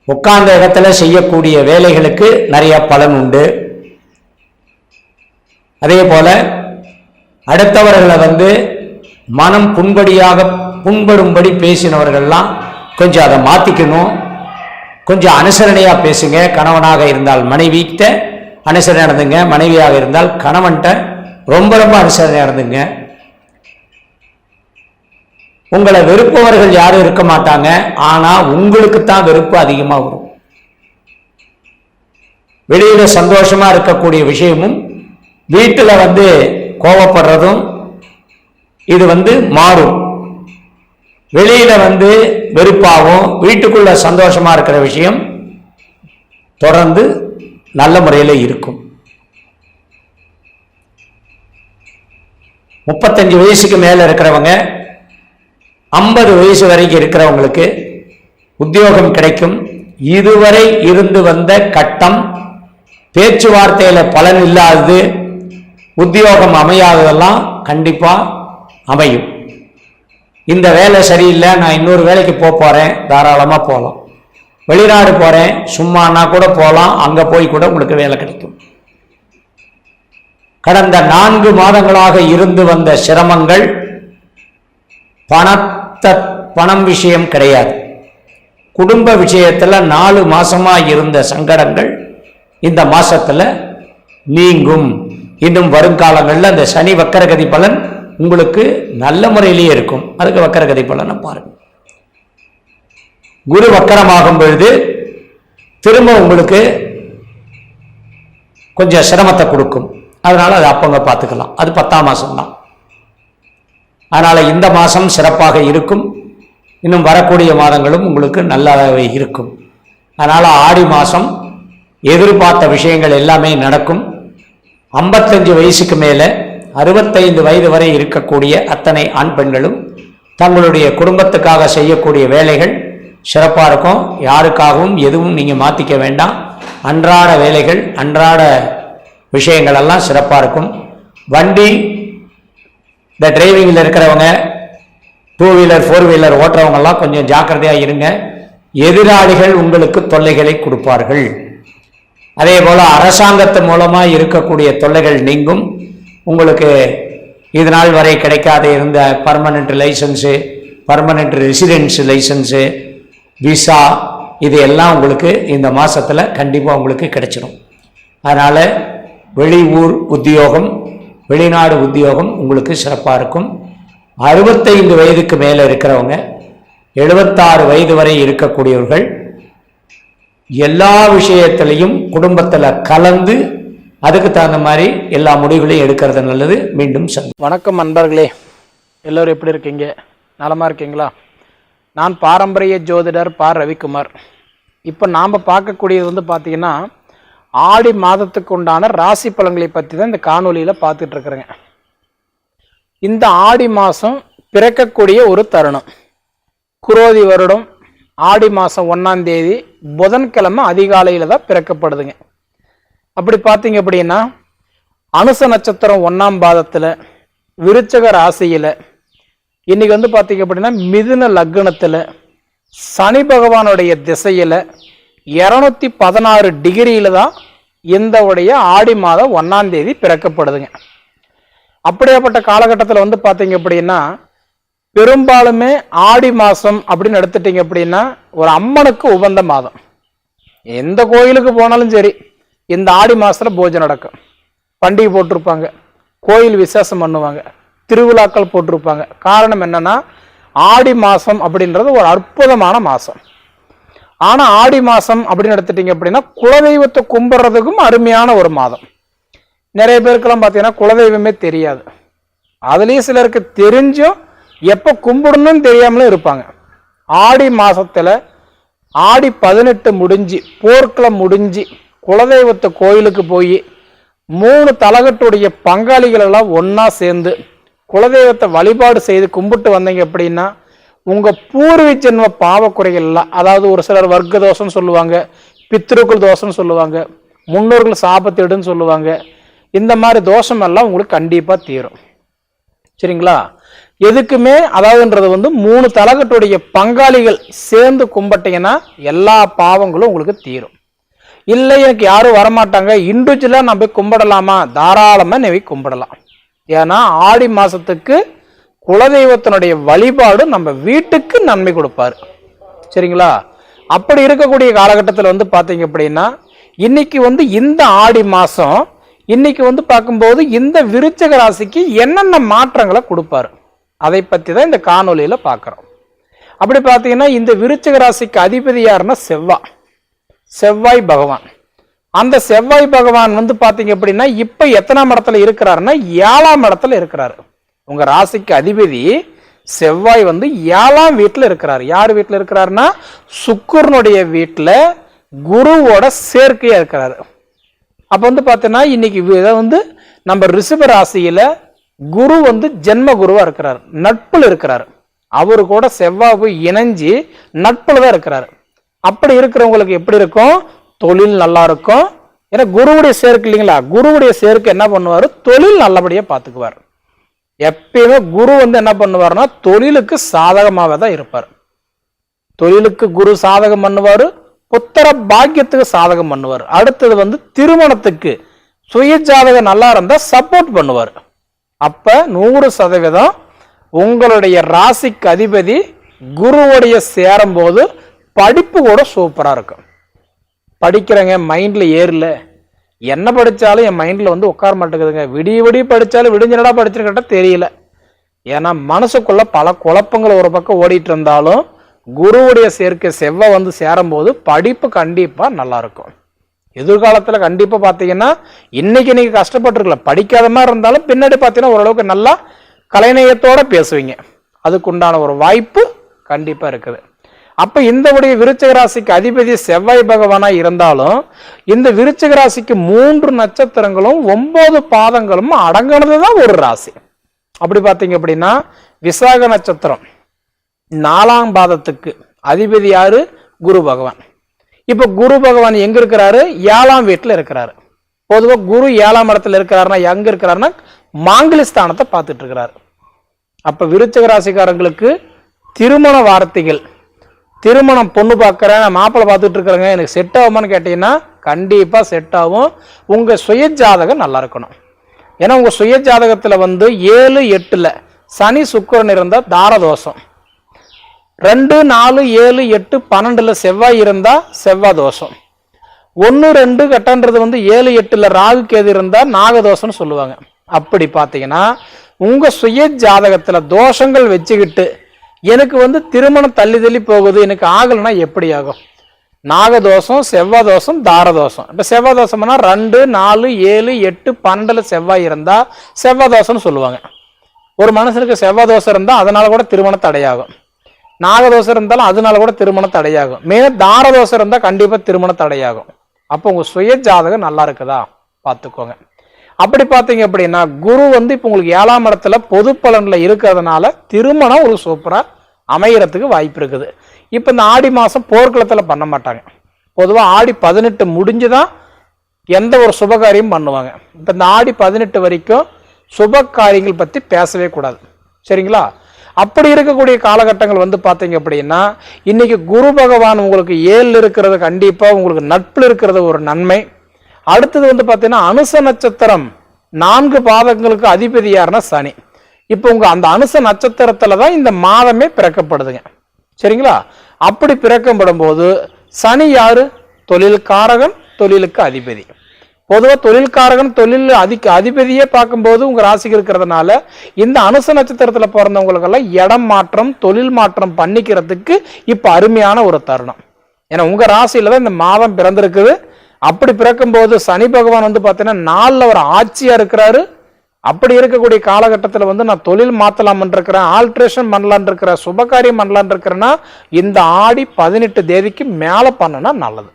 உட்கார்ந்த இடத்துல செய்யக்கூடிய வேலைகளுக்கு நிறைய பலன் உண்டு. அதே போல அடுத்தவர்களை மனம் புண்படும்படி பேசினவர்கள்லாம் கொஞ்சம் அதை மாத்திக்கணும். கொஞ்சம் அனுசரணையா பேசுங்க. கணவனாக இருந்தால் மனைவிட்ட அனுசரணை நடந்துங்க, மனைவியாக இருந்தால் கணவன்கிட்ட ரொம்ப ரொம்ப அனுசரணை நடந்துங்க. உங்களை வெறுப்பவர்கள் யாரும் இருக்க மாட்டாங்க, ஆனா உங்களுக்கு தான் வெறுப்பு அதிகமா வரும். வெளியில சந்தோஷமா இருக்கக்கூடிய விஷயமும் வீட்டுல கோபப்படுறதும் இது மாறும். வெளியில வெறுப்பாகவும் வீட்டுக்குள்ள சந்தோஷமா இருக்கிற விஷயம் தொடர்ந்து நல்ல முறையில் இருக்கும். 35 வயசுக்கு மேல இருக்கிறவங்க, 50 வயசு வரைக்கும் இருக்கிறவங்களுக்கு உத்தியோகம் கிடைக்கும். இதுவரை இருந்து வந்த கட்டம், பேச்சுவார்த்தையில பலன் இல்லாதது, உத்தியோகம் அமையாததெல்லாம் கண்டிப்பா அமையும். இந்த வேலை சரியில்லை, நான் இன்னொரு வேலைக்கு போறேன், தாராளமா போகலாம். வெளிநாடு போறேன் சும்மானா கூட போகலாம், அங்க போய் கூட உங்களுக்கு வேலை கிடைக்கும். கடந்த 4 மாதங்களாக இருந்து வந்த சிரமங்கள் பணம் விஷயம் கிடையாது. குடும்ப விஷயத்துல 4 மாசமா இருந்த சங்கடங்கள் இந்த மாசத்துல நீங்கும். இன்னும் வருங்காலங்களில் அந்த சனி வக்கரகதி பலன் உங்களுக்கு நல்ல முறையிலேயே இருக்கும். அதுக்கு வக்கரகதி பலனை பாருங்க. குரு வக்கரமாகும் பொழுது திரும்ப உங்களுக்கு கொஞ்சம் சிரமத்தை கொடுக்கும். அதனால அது அப்பங்க பார்த்துக்கலாம். அது 10ஆம் மாசம் தான். அதனால இந்த மாசம் சிறப்பாக இருக்கும். இன்னும் வரக்கூடிய மாதங்களும் உங்களுக்கு நல்லாவே இருக்கும். அதனால ஆடி மாசம் எதிர்பார்த்த விஷயங்கள் எல்லாமே நடக்கும். 55 வயசுக்கு மேல 65 வயது வரை இருக்கக்கூடிய அத்தனை ஆண் பெண்களும் தங்களுடைய குடும்பத்துக்காக செய்யக்கூடிய வேலைகள் சிறப்பாக இருக்கும். யாருக்காகவும் எதுவும் நீங்கள் மாற்றிக்க வேண்டாம். அன்றாட வேலைகள், அன்றாட விஷயங்கள் எல்லாம் சிறப்பாக இருக்கும். வண்டி இந்த டிரைவிங்கில் இருக்கிறவங்க, 2 வீலர் 4 வீலர் ஓட்டுறவங்கெல்லாம் கொஞ்சம் ஜாக்கிரதையாக இருங்க. எதிராளிகள் உங்களுக்கு தொல்லைகளை கொடுப்பார்கள். அதே போல அரசாங்கத்து மூலமாக இருக்கக்கூடிய தொல்லைகள் நீங்கும். உங்களுக்கு இது நாள் வரை கிடைக்காத இருந்த permanent licence, permanent residence licence, visa, இது எல்லாம் உங்களுக்கு இந்த மாதத்தில் கண்டிப்பாக உங்களுக்கு கிடைச்சிடும். அதனால் வெளியூர் உத்தியோகம், வெளிநாடு உத்தியோகம் உங்களுக்கு சிறப்பாக இருக்கும். 65 வயதுக்கு மேலே இருக்கிறவங்க, 76 வயது வரை இருக்கக்கூடியவர்கள் எல்லா விஷயத்திலையும் குடும்பத்தில் கலந்து அதுக்கு தகுந்த மாதிரி எல்லா முடிவுகளையும் எடுக்கிறது நல்லது. மீண்டும் வணக்கம் நண்பர்களே, எல்லோரும் எப்படி இருக்கீங்க? நலமாக இருக்கீங்களா? நான் பாரம்பரிய ஜோதிடர் ரவிக்குமார். இப்போ நாம் பார்க்கக்கூடியது வந்து பார்த்தீங்கன்னா ஆடி மாதத்துக்கு உண்டான ராசி பலன்களை பற்றி தான் இந்த காணொலியில் பார்த்துட்டு இருக்கிறேங்க. இந்த ஆடி மாதம் பிறக்கக்கூடிய ஒரு தருணம். குரோதி வருடம் ஆடி மாதம் 1ஆம் தேதி புதன்கிழமை அதிகாலையில் தான் பிறக்கப்படுதுங்க. அப்படி பார்த்தீங்க அப்படின்னா அனுச நட்சத்திரம் 1ஆம் பாதத்தில் விருச்சக ராசியில் இன்னைக்கு வந்து பார்த்தீங்க அப்படின்னா மிதுன லக்னத்தில் சனி பகவானுடைய திசையில் 216 டிகிரியில தான் இந்த உடைய ஆடி மாதம் 1ஆம் தேதி பிறக்கப்படுதுங்க. அப்படியாப்பட்ட காலகட்டத்தில் வந்து பார்த்தீங்க அப்படின்னா பெரும்பாலுமே ஆடி மாதம் அப்படின்னு எடுத்துட்டீங்க அப்படின்னா ஒரு அம்மனுக்கு உகந்த மாதம். எந்த கோயிலுக்கு போனாலும் சரி இந்த ஆடி மாதத்தில் பூஜை நடக்கும், பண்டிகை போட்டிருப்பாங்க, கோயில் விசேஷம் பண்ணுவாங்க, திருவிழாக்கள் போட்டிருப்பாங்க. காரணம் என்னன்னா ஆடி மாதம் அப்படின்றது ஒரு அற்புதமான மாதம். ஆனால் ஆடி மாதம் அப்படின்னு எடுத்துட்டீங்க அப்படின்னா குலதெய்வத்தை கும்பிட்றதுக்கும் அருமையான ஒரு மாதம். நிறைய பேருக்கெல்லாம் பார்த்தீங்கன்னா குலதெய்வமே தெரியாது. அதுலேயும் சிலருக்கு தெரிஞ்சும் எப்போ கும்பிடணும்னு தெரியாமலும் இருப்பாங்க. ஆடி மாதத்தில் ஆடி 18 முடிஞ்சு போர்க்களம் முடிஞ்சு குலதெய்வத்தை கோயிலுக்கு போய் 3 தலகட்டுடைய பங்காளிகள் எல்லாம் ஒன்றா சேர்ந்து குலதெய்வத்தை வழிபாடு செய்து கும்பிட்டு வந்தீங்க அப்படின்னா உங்கள் பூர்வ ஜென்ம பாவக்குறைகள்லாம், அதாவது ஒரு சிலர் வர்க்க தோஷம்னு சொல்லுவாங்க, பித்ருக்கள் தோஷம்னு சொல்லுவாங்க, முன்னோர்கள் சாபத்திடுன்னு சொல்லுவாங்க, இந்த மாதிரி தோஷம் எல்லாம் உங்களுக்கு கண்டிப்பாக தீரும். சரிங்களா? எதுக்குமே அதாவதுன்றது வந்து 3 தலகட்டுடைய பங்காளிகள் சேர்ந்து கும்பிட்டீங்கன்னா எல்லா பாவங்களும் உங்களுக்கு தீரும். இல்லை எனக்கு யாரும் வரமாட்டாங்க, இண்டிவிஜுவலாக நான் போய் கும்பிடலாமா? தாராளமாக நீ போய் கும்பிடலாம். ஏன்னா ஆடி மாதத்துக்கு குலதெய்வத்தினுடைய வழிபாடு நம்ம வீட்டுக்கு நன்மை கொடுப்பாரு. சரிங்களா? அப்படி இருக்கக்கூடிய காலகட்டத்தில் வந்து பார்த்தீங்க அப்படின்னா இன்னைக்கு வந்து இந்த ஆடி மாதம் இன்னைக்கு வந்து பார்க்கும்போது இந்த விருச்சக ராசிக்கு என்னென்ன மாற்றங்களை கொடுப்பாரு அதை பற்றி தான் இந்த காணொலியில் பார்க்குறோம். அப்படி பார்த்தீங்கன்னா இந்த விருச்சக ராசிக்கு அதிபதி யாருன்னா செவ்வாய் பகவான். அந்த செவ்வாய் பகவான் வந்து பார்த்தீங்க அப்படின்னா இப்போ எத்தனாம் இடத்துல இருக்கிறாருன்னா 7ஆம் இடத்துல இருக்கிறாரு. உங்க ராசிக்கு அதிபதி செவ்வாய் வந்து 7ஆம் வீட்டில் இருக்கிறார். யார் வீட்டில் இருக்கிறாருன்னா சுக்கிரனுடைய வீட்டில் குருவோட சேர்க்கையா இருக்கிறாரு. அப்ப வந்து பார்த்தீங்கன்னா இன்னைக்கு வந்து நம்ம ரிஷப ராசியில குரு வந்து ஜென்ம குருவா இருக்கிறார், நட்புல இருக்கிறார். அவரு கூட செவ்வாய் போய் இணைஞ்சு நட்புல தான் இருக்கிறாரு. அப்படி இருக்கிறவங்களுக்கு எப்படி இருக்கும்? தொழில் நல்லா இருக்கும். ஏன்னா குருவுடைய சேர்க்கை இல்லைங்களா? குருவுடைய சேர்க்கை என்ன பண்ணுவாரு? தொழில் நல்லபடியா பார்த்துக்குவார். எப்பயுமே குரு வந்து என்ன பண்ணுவாருன்னா தொழிலுக்கு சாதகமாகவே தான் இருப்பார். தொழிலுக்கு குரு சாதகம் பண்ணுவார், புத்திர பாக்கியத்துக்கு சாதகம் பண்ணுவார். அடுத்தது வந்து திருமணத்துக்கு சுய ஜாதகம் நல்லா இருந்தால் சப்போர்ட் பண்ணுவார். அப்ப 100% உங்களுடைய ராசிக்கு அதிபதி குருவுடைய சேரும் போது படிப்பு கூட சூப்பரா இருக்கும். படிக்கிறேங்க, மைண்ட்ல ஏறல, என்ன படித்தாலும் என் மைண்டில் வந்து உட்கார மாட்டேங்குதுங்க, விடிய படித்தாலும் விடிஞ்சனடா படிச்சிருக்கட்டா தெரியல. ஏன்னா மனசுக்குள்ள பல குழப்பங்கள் ஒரு பக்கம் ஓடிட்டு இருந்தாலும் குருவுடைய சேர்க்கை செவ்வாய் வந்து சேரும்போது படிப்பு கண்டிப்பாக நல்லா இருக்கும். எதிர்காலத்தில் கண்டிப்பாக பார்த்தீங்கன்னா இன்னைக்கு நீங்கள் கஷ்டப்பட்டுருக்கல, படிக்காத மாதிரி இருந்தாலும் பின்னாடி பார்த்தீங்கன்னா ஓரளவுக்கு நல்லா கலைநயத்தோட பேசுவீங்க. அதுக்குண்டான ஒரு வாய்ப்பு கண்டிப்பாக இருக்குது. அப்ப இந்த உடைய விருச்சிக ராசிக்கு அதிபதி செவ்வாய் பகவானா இருந்தாலும் இந்த விருச்சிக ராசிக்கு 3 நட்சத்திரங்களும் 9 பாதங்களும் அடங்கினதுதான் ஒரு ராசி. அப்படி பார்த்தீங்க அப்படின்னா விசாக நட்சத்திரம் 4ஆம் பாதத்துக்கு அதிபதி யாரு? குரு பகவான். இப்ப குரு பகவான் எங்க இருக்கிறாரு? 7ஆம் வீட்டுல இருக்கிறாரு. பொதுவாக குரு 7ஆம் இடத்துல இருக்கிறாருன்னா எங்க இருக்கிறாருன்னா மாங்கலி ஸ்தானத்தை பார்த்துட்டு இருக்கிறாரு. அப்ப விருச்சிக ராசிக்காரங்களுக்கு திருமண வார்த்தைகள், திருமணம் பொண்ணு பார்க்குறேன், மாப்பிள்ளை பார்த்துட்டு இருக்கிறேங்க, எனக்கு செட் ஆகுமான்னு கேட்டீங்கன்னா கண்டிப்பாக செட் ஆகும். உங்கள் சுய ஜாதகம் நல்லா இருக்கணும். ஏன்னா உங்கள் சுய ஜாதகத்தில் வந்து 7, 8ல் சனி சுக்கிரன் இருந்தால் தாரதோஷம், 2, 4, 7, 8, 12ல் செவ்வாய் இருந்தால் செவ்வாய் தோஷம், 1, 2 கட்டன்றது வந்து 7, 8ல் ராகு கேது இருந்தால் நாகதோஷம்னு சொல்லுவாங்க. அப்படி பார்த்தீங்கன்னா உங்கள் சுய ஜாதகத்தில் தோஷங்கள் வச்சுக்கிட்டு எனக்கு வந்து திருமணம் தள்ளி போகுது, எனக்கு ஆகலைன்னா எப்படி ஆகும்? நாகதோஷம், செவ்வாய் தோஷம், தாரதோஷம். இப்போ செவ்வாய் தோஷம்னா 2, 4, 7, 8, 12ல் செவ்வாய் இருந்தால் செவ்வாய் தோஷம்னு சொல்லுவாங்க. ஒரு மனுஷனுக்கு செவ்வாய் தோஷம் இருந்தால் அதனால கூட திருமணம் தடையாகும். நாகதோஷம் இருந்தாலும் அதனால கூட திருமண தடையாகும். மெயினாக தாரதோஷம் இருந்தால் கண்டிப்பாக திருமண தடையாகும். அப்போ உங்கள் சுய ஜாதகம் நல்லா இருக்குதா பார்த்துக்கோங்க. அப்படி பார்த்தீங்க அப்படின்னா குரு வந்து இப்போ உங்களுக்கு 7ஆம் இடத்துல பொது பலனில் இருக்கிறதுனால திருமணம் ஒரு சூப்பராக அமைகிறதுக்கு வாய்ப்பு இருக்குது. இப்போ இந்த ஆடி மாதம் போர்க்களத்தில் பண்ண மாட்டாங்க. பொதுவாக ஆடி 18 முடிஞ்சு தான் எந்த ஒரு சுபகாரியம் பண்ணுவாங்க. இப்போ இந்த ஆடி 18 வரைக்கும் சுப காரியங்கள் பற்றி பேசவே கூடாது. சரிங்களா? அப்படி இருக்கக்கூடிய காலகட்டங்கள் வந்து பார்த்தீங்க அப்படின்னா இன்னைக்கு குரு பகவான் உங்களுக்கு 7 இருக்கிறது கண்டிப்பாக உங்களுக்கு நட்பில் இருக்கிறது ஒரு நன்மை. அடுத்தது வந்து பார்த்தீங்கன்னா அனுச நட்சத்திரம் 4 பாதங்களுக்கு அதிபதி யாருன்னா சனி. இப்போ உங்க அந்த அனுச நட்சத்திரத்துல தான் இந்த மாதமே பிறக்கப்படுதுங்க. சரிங்களா? அப்படி பிறக்கப்படும் போது சனி யாரு? தொழில் காரகன், தொழிலுக்கு அதிபதி. பொதுவாக தொழில்காரகன் தொழில் அதிபதியே பார்க்கும்போது உங்க ராசிக்கு இருக்கிறதுனால இந்த அனுச நட்சத்திரத்துல பிறந்தவங்களுக்கெல்லாம் இடம் மாற்றம் தொழில் மாற்றம் பண்ணிக்கிறதுக்கு இப்ப அருமையான ஒரு தருணம். ஏன்னா உங்க ராசியில தான் இந்த மாதம் பிறந்திருக்குது. அப்படி பிறக்கும்போது சனி பகவான் வந்து பார்த்தீங்கன்னா 4 அவர் ஆட்சியா இருக்கிறாரு. அப்படி இருக்கக்கூடிய காலகட்டத்தில் வந்து நான் தொழில் மாற்றலாம்னு இருக்கிறேன், ஆல்ட்ரேஷன் பண்ணலான் இருக்கிறேன், சுபகாரியம் பண்ணலான் இருக்கிறேன்னா இந்த ஆடி 18 தேதிக்கு மேலே பண்ணனா நல்லது.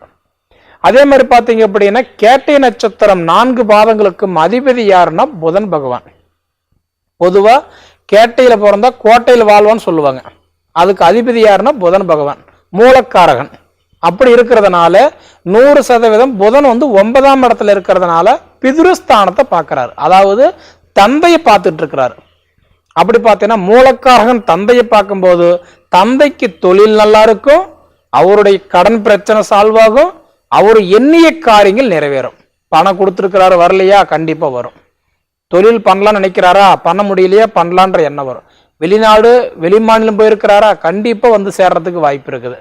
அதே மாதிரி பார்த்தீங்க அப்படின்னா கேட்டை நட்சத்திரம் 4 பாதங்களுக்கும் அதிபதி யாருன்னா புதன் பகவான். பொதுவா கேட்டையில பிறந்தா கோட்டையில் வாழ்வான்னு சொல்லுவாங்க. அதுக்கு அதிபதி யாருன்னா புதன் பகவான், மூலக்காரகன். அப்படி இருக்கிறதுனால 100% புதன் வந்து 9ஆம் இடத்துல இருக்கிறதுனால பிதுருஸ்தானத்தை பார்க்கிறாரு, அதாவது தந்தையை பார்த்துட்டு இருக்கிறாரு. அப்படி பார்த்தீங்கன்னா மூலக்காரகன் தந்தையை பார்க்கும்போது தந்தைக்கு தொழில் நல்லா இருக்கும், அவருடைய கடன் பிரச்சனை சால்வ் ஆகும், அவர் எண்ணிய காரியங்கள் நிறைவேறும். பணம் கொடுத்துருக்கிறாரு வரலையா, கண்டிப்பா வரும். தொழில் பண்ணலாம்னு நினைக்கிறாரா, பண்ண முடியலையா, பண்ணலான்ற எண்ணம் வரும். வெளிநாடு வெளிமாநிலம் போயிருக்கிறாரா, கண்டிப்பா வந்து சேர்றதுக்கு வாய்ப்பு இருக்குது.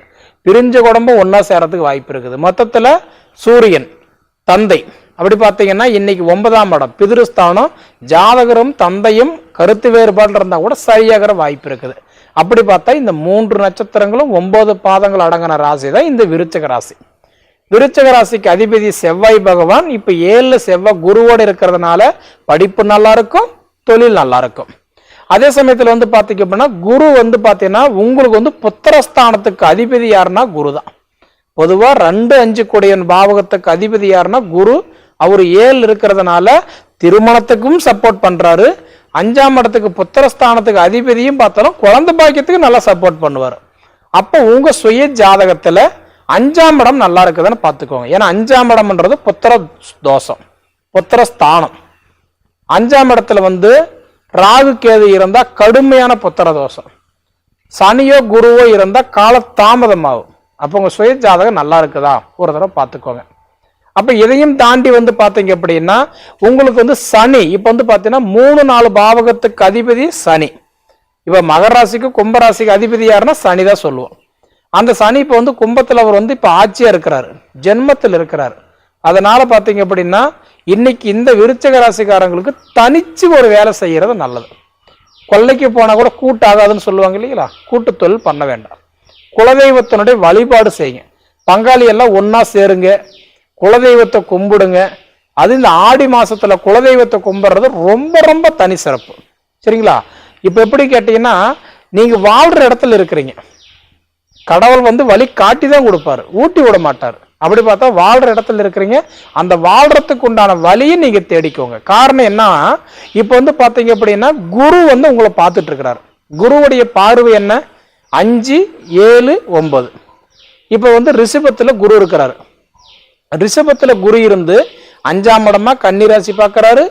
பிரிஞ்ச குடும்பம் ஒன்னா சேர்றதுக்கு வாய்ப்பு இருக்குது. மொத்தத்துல சூரியன் தந்தை அப்படி பார்த்தீங்கன்னா இன்னைக்கு 9ஆம் இடம் பிதிருஸ்தானம், ஜாதகரும் தந்தையும் கருத்து வேறுபாடு இருந்தா கூட சரியாகிற வாய்ப்பு இருக்குது. அப்படி பார்த்தா இந்த 3 நட்சத்திரங்களும் 9 பாதங்கள் அடங்கின ராசி தான் இந்த விருச்சிக ராசி. விருச்சிக ராசிக்கு அதிபதி செவ்வாய் பகவான். இப்ப 7 செவ்வாய் குருவோடு இருக்கிறதுனால படிப்பு நல்லா இருக்கும், தொழில் நல்லா இருக்கும். அதே சமயத்துல வந்து பாத்தீங்க அப்படின்னா குரு வந்து பாத்தீங்கன்னா உங்களுக்கு வந்து புத்திரஸ்தானத்துக்கு அதிபதி யாருன்னா குரு தான். பொதுவா 2, 5 கூடிய பாவகத்துக்கு அதிபதி யாருன்னா குரு. அவர் 7 இருக்கிறதுனால திருமணத்துக்கும் சப்போர்ட் பண்றாரு. 5ஆம் இடத்துக்கு புத்திரஸ்தானத்துக்கு அதிபதியும் பார்த்தாலும் குழந்தை பாக்கியத்துக்கு நல்லா சப்போர்ட் பண்ணுவார். அப்போ உங்க சுய ஜாதகத்துல 5ஆம் இடம் நல்லா இருக்குதுன்னு பார்த்துக்கோங்க. ஏன்னா 5ஆம் இடம்ன்றது புத்திர தோஷம், புத்திரஸ்தானம். 5ஆம் இடத்துல வந்து ராகு கேது இருந்தா கடுமையான புத்திர தோஷம், சனியோ குருவோ இருந்தா கால தாமதமாகும். அப்போ உங்க சுய ஜாதகம் நல்லா இருக்குதா ஒரு தடவை பார்த்துக்கோங்க. அப்ப இதையும் தாண்டி வந்து பாத்தீங்க அப்படின்னா உங்களுக்கு வந்து சனி இப்ப வந்து பாத்தீங்கன்னா 3, 4 பாவகத்துக்கு அதிபதி சனி. இப்ப மகர ராசிக்கு கும்பராசிக்கு அதிபதி யாருன்னா சனி தான் சொல்லுவோம். அந்த சனி இப்ப வந்து கும்பத்துல அவர் வந்து இப்ப ஆட்சியா இருக்கிறாரு, ஜென்மத்தில் இருக்கிறாரு. அதனால பாத்தீங்க அப்படின்னா இன்னைக்கு இந்த விருச்சிக ராசிக்காரங்களுக்கு தனிச்சு ஒரு வேலை செய்யறது நல்லது. கொள்ளைக்கு போனா கூட கூட்டாகாதுன்னு சொல்லுவாங்க இல்லைங்களா, கூட்டு தொழில் பண்ண வேண்டாம். குலதெய்வத்தினுடைய வழிபாடு செய்யுங்க, பங்காளி எல்லாம் ஒன்னா சேருங்க, குலதெய்வத்தை கும்பிடுங்க. அது இந்த ஆடி மாசத்துல குலதெய்வத்தை கும்பிடுறது ரொம்ப ரொம்ப தனி சிறப்பு. சரிங்களா? இப்ப எப்படி கேட்டீங்கன்னா நீங்க வாழ்ற இடத்துல இருக்கிறீங்க, கடவுள் வந்து வழி காட்டி தான் கொடுப்பாரு, ஊட்டி விட மாட்டாரு. அப்படி பார்த்தா வாழ்ற இடத்துல இருக்கிறீங்க, அந்த வாழ்றதுக்கு உண்டான வழியை நீங்க தேடிக்கோங்க. காரணம் என்ன, இப்ப வந்து பாத்தீங்க அப்படின்னா குரு வந்து உங்களை பார்த்துட்டு இருக்கிறாரு. குருவுடைய பார்வை என்ன, 5, 7, 9. இப்ப வந்து ரிஷபத்துல குரு இருக்கிறாரு. ரிஷபத்துல குரு இருந்து 5ஆம் இடமா கன்னி ராசி பார்க்கிறாரு,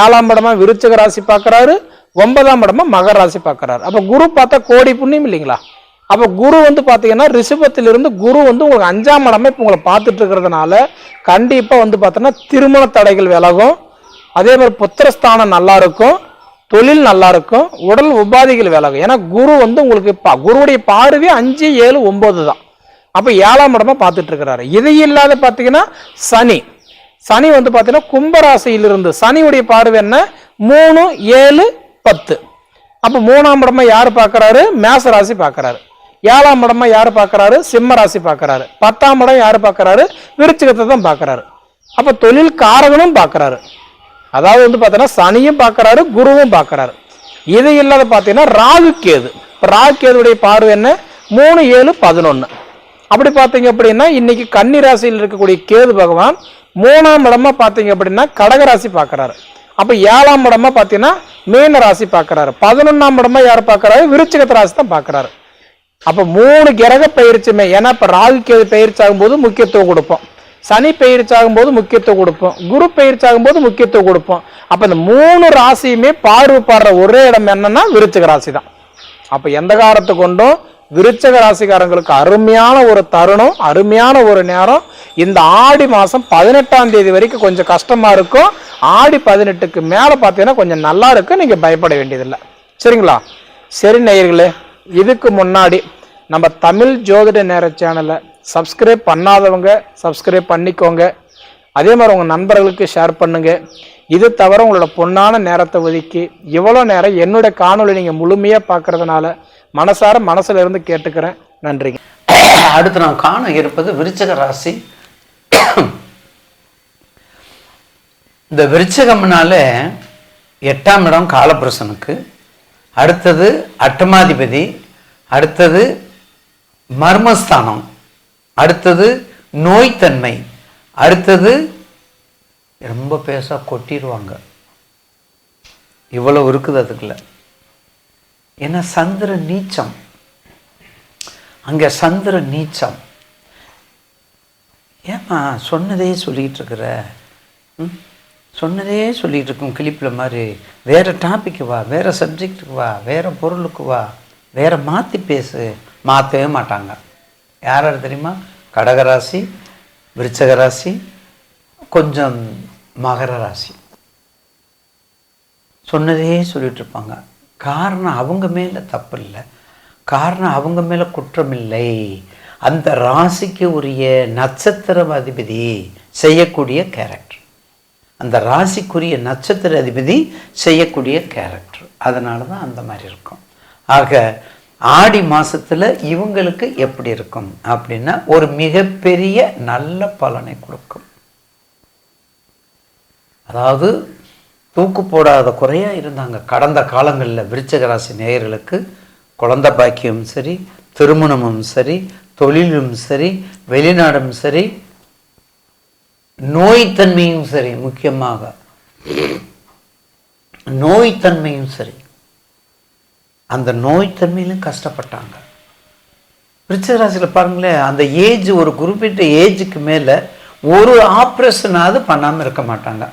7ஆம் இடமா விருச்சிக ராசி பார்க்கிறாரு, 9ஆம் இடமா மகர ராசி பார்க்கிறாரு. அப்ப குரு பார்த்தா கோடி புண்ணியம் இல்லைங்களா? அப்ப குரு வந்து பாத்தீங்கன்னா ரிஷபத்திலிருந்து குரு வந்து உங்களுக்கு 5ஆம் இடமே இப்ப உங்களை பார்த்துட்டு இருக்கிறதுனால கண்டிப்பா வந்து பாத்தீங்கன்னா திருமண தடைகள் விலகும். அதே மாதிரி புத்திரஸ்தானம் நல்லா இருக்கும், தொழில் நல்லா இருக்கும், உடல் உபாதைகள் விலகும். ஏன்னா குரு வந்து உங்களுக்கு குருவுடைய பார்வை 5, 7, 9 தான். அப்ப 7ஆம் இடமா பார்த்துட்டு இருக்கிறாரு. இது இல்லாத பாத்தீங்கன்னா சனி வந்து பாத்தீங்கன்னா கும்பராசியிலிருந்து சனியுடைய பார்வை என்ன, 3, 7, 10. அப்ப 3ஆம் இடமா யாரு பார்க்கிறாரு, மேச ராசி பார்க்கிறாரு. 7ஆம் இடமா யாரு பார்க்கிறாரு, சிம்ம ராசி பார்க்கிறாரு. 10ஆம் இடம் யாரு பார்க்கிறாரு, விருச்சிகத்தை தான் பார்க்கிறாரு. அப்ப தொழில் காரகனும் பார்க்கிறாரு. அதாவது வந்து பாத்தீங்கன்னா சனியும் பார்க்கிறாரு, குருவும் பார்க்கிறாரு. இது இல்லாத பாத்தீங்கன்னா ராகு கேது. ராகு கேதுடைய பார்வை என்ன, 3, 7, 11. அப்படி பார்த்தீங்க அப்படின்னா இன்னைக்கு கன்னி ராசியில் இருக்கக்கூடிய கேது பகவான் 3ஆம் இடமா பார்த்தீங்க அப்படின்னா கடகராசி பார்க்கறாரு. அப்ப 7ஆம் இடமா பார்த்தீங்கன்னா மீன ராசி பார்க்கறாரு. 11ஆம் இடமா யார் பார்க்கறாரு? விருச்சிக ராசி தான் பார்க்கறாரு. அப்ப 3 கிரக பயிற்சியுமே, ஏன்னா இப்ப ராகு கேது பயிற்சி ஆகும்போது முக்கியத்துவம் கொடுப்போம், சனி பயிற்சி ஆகும்போது முக்கியத்துவம் கொடுப்போம், குரு பயிற்சி ஆகும்போது முக்கியத்துவம் கொடுப்போம். அப்ப இந்த 3 ராசியுமே பார்வைப்படுற ஒரே இடம் என்னன்னா விருச்சிக ராசி தான். அப்ப எந்த காலத்தை கொண்டும் விருச்சிக ராசிக்காரங்களுக்கு அருமையான ஒரு தருணம், அருமையான ஒரு நேரம். இந்த ஆடி மாசம் 18ஆம் தேதி வரைக்கும் கொஞ்சம் கஷ்டமா இருக்கும். ஆடி 18க்கு மேல பார்த்தீங்கன்னா கொஞ்சம் நல்லா இருக்கு, நீங்க பயப்பட வேண்டியதில்லை. சரிங்களா? சரி நேயர்களே, இதுக்கு முன்னாடி நம்ம தமிழ் ஜோதிட நேர சேனலை சப்ஸ்கிரைப் பண்ணாதவங்க சப்ஸ்கிரைப் பண்ணிக்கோங்க. அதே மாதிரி உங்கள் நண்பர்களுக்கு ஷேர் பண்ணுங்க. இது தவிர உங்களோட பொன்னான நேரத்தை ஒதுக்கி இவ்வளோ நேரம் என்னுடைய காணொலி நீங்கள் முழுமையாக பார்க்கறதுனால மனசார மனசுல இருந்து கேட்டுக்கிறேன். நன்றிங்க. அடுத்து நாம் காண இருப்பது விருச்சிக ராசி. இந்த விருச்சிகம்னால 8ஆம் இடம் காலபுருஷனுக்கு, அடுத்தது அட்டமாதிபதி, அடுத்தது மர்மஸ்தானம், அடுத்தது நோய்த்தன்மை, அடுத்தது ரொம்ப பேச கொட்டிடுவாங்க. இவ்வளவு இருக்குது அதுக்குள்ள. ஏன்னா சந்திர நீச்சம், அங்கே சந்திர நீச்சம். ஏம்மா சொன்னதே சொல்லிகிட்டு இருக்கிற, சொன்னதே சொல்லிகிட்டு இருக்கும் கிளிப்பில் மாதிரி. வேறு டாப்பிக்கு வா, வேறு சப்ஜெக்டுக்கு வா, வேறு பொருளுக்கு வா, வேறு மாற்றி பேசு. மாற்றவே மாட்டாங்க. யார் யார் தெரியுமா? கடகராசி, விருச்சக ராசி, கொஞ்சம் மகர ராசி. சொன்னதே சொல்லிட்டு இருப்பாங்க. காரணம் அவங்க மேலே தப்பு இல்லை, காரணம் அவங்க மேலே குற்றம் இல்லை. அந்த ராசிக்கு உரிய நட்சத்திர அதிபதி செய்யக்கூடிய கேரக்டர், அந்த ராசிக்குரிய நட்சத்திர அதிபதி செய்யக்கூடிய கேரக்டர். அதனால தான் அந்த மாதிரி இருக்கும். ஆக ஆடி மாதத்தில் இவங்களுக்கு எப்படி இருக்கும் அப்படின்னா ஒரு மிகப்பெரிய நல்ல பலனை கொடுக்கும். அதாவது தூக்கு போடாத குறையாக இருந்தாங்க கடந்த காலங்களில் விருச்சிக ராசி நேயர்களுக்கு. குழந்தை பாக்கியமும் சரி, திருமணமும் சரி, தொழிலும் சரி, வெளிநாடும் சரி, நோய்த்தன்மையும் சரி, முக்கியமாக நோய்த்தன்மையும் சரி, அந்த நோய்த்தன்மையிலும் கஷ்டப்பட்டாங்க. விருச்சிக ராசியில் பாருங்களேன், அந்த ஏஜ் ஒரு குறிப்பிட்ட ஏஜுக்கு மேலே ஒரு ஆப்ரேஷனாவது பண்ணாமல் இருக்க மாட்டாங்க.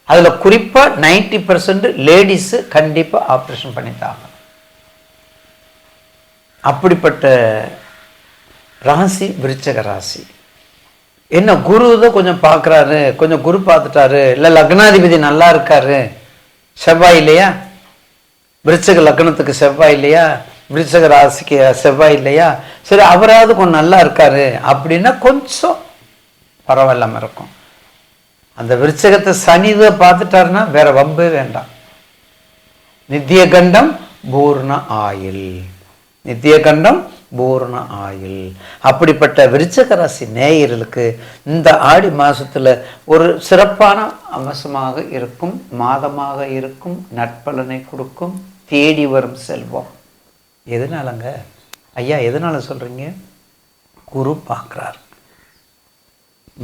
அதில் குறிப்பாக 90% லேடிஸு கண்டிப்பாக ஆப்ரேஷன் பண்ணித்தாங்க. அப்படிப்பட்ட ராசி விருச்சிக ராசி. என்ன குரு தான் கொஞ்சம் பார்க்குறாரு, கொஞ்சம் குரு பார்த்துட்டாரு, இல்லை லக்னாதிபதி நல்லா இருக்காரு, செவ்வாய் இல்லையா, விருச்சிக லக்னத்துக்கு செவ்வாய் இல்லையா, விருச்சிக ராசிக்கு செவ்வாய் இல்லையா, சரி அவராவது கொஞ்சம் நல்லா இருக்காரு அப்படின்னா கொஞ்சம் பரவாயில்லாமல் இருக்கும். அந்த விருச்சகத்தை சனிதை பார்த்துட்டாருன்னா வேற வம்பே வேண்டாம். நித்திய கண்டம் பூர்ண ஆயுள், நித்திய கண்டம் பூர்ண ஆயுள். அப்படிப்பட்ட விருச்சிக ராசி நேயர்களுக்கு இந்த ஆடி மாசத்துல ஒரு சிறப்பான அம்சமாக இருக்கும், மாதமாக இருக்கும், நட்பலனை கொடுக்கும், தேடி வரும் செல்வம். எதனாலங்க ஐயா, எதனால சொல்றீங்க? குரு பார்க்கிறார்.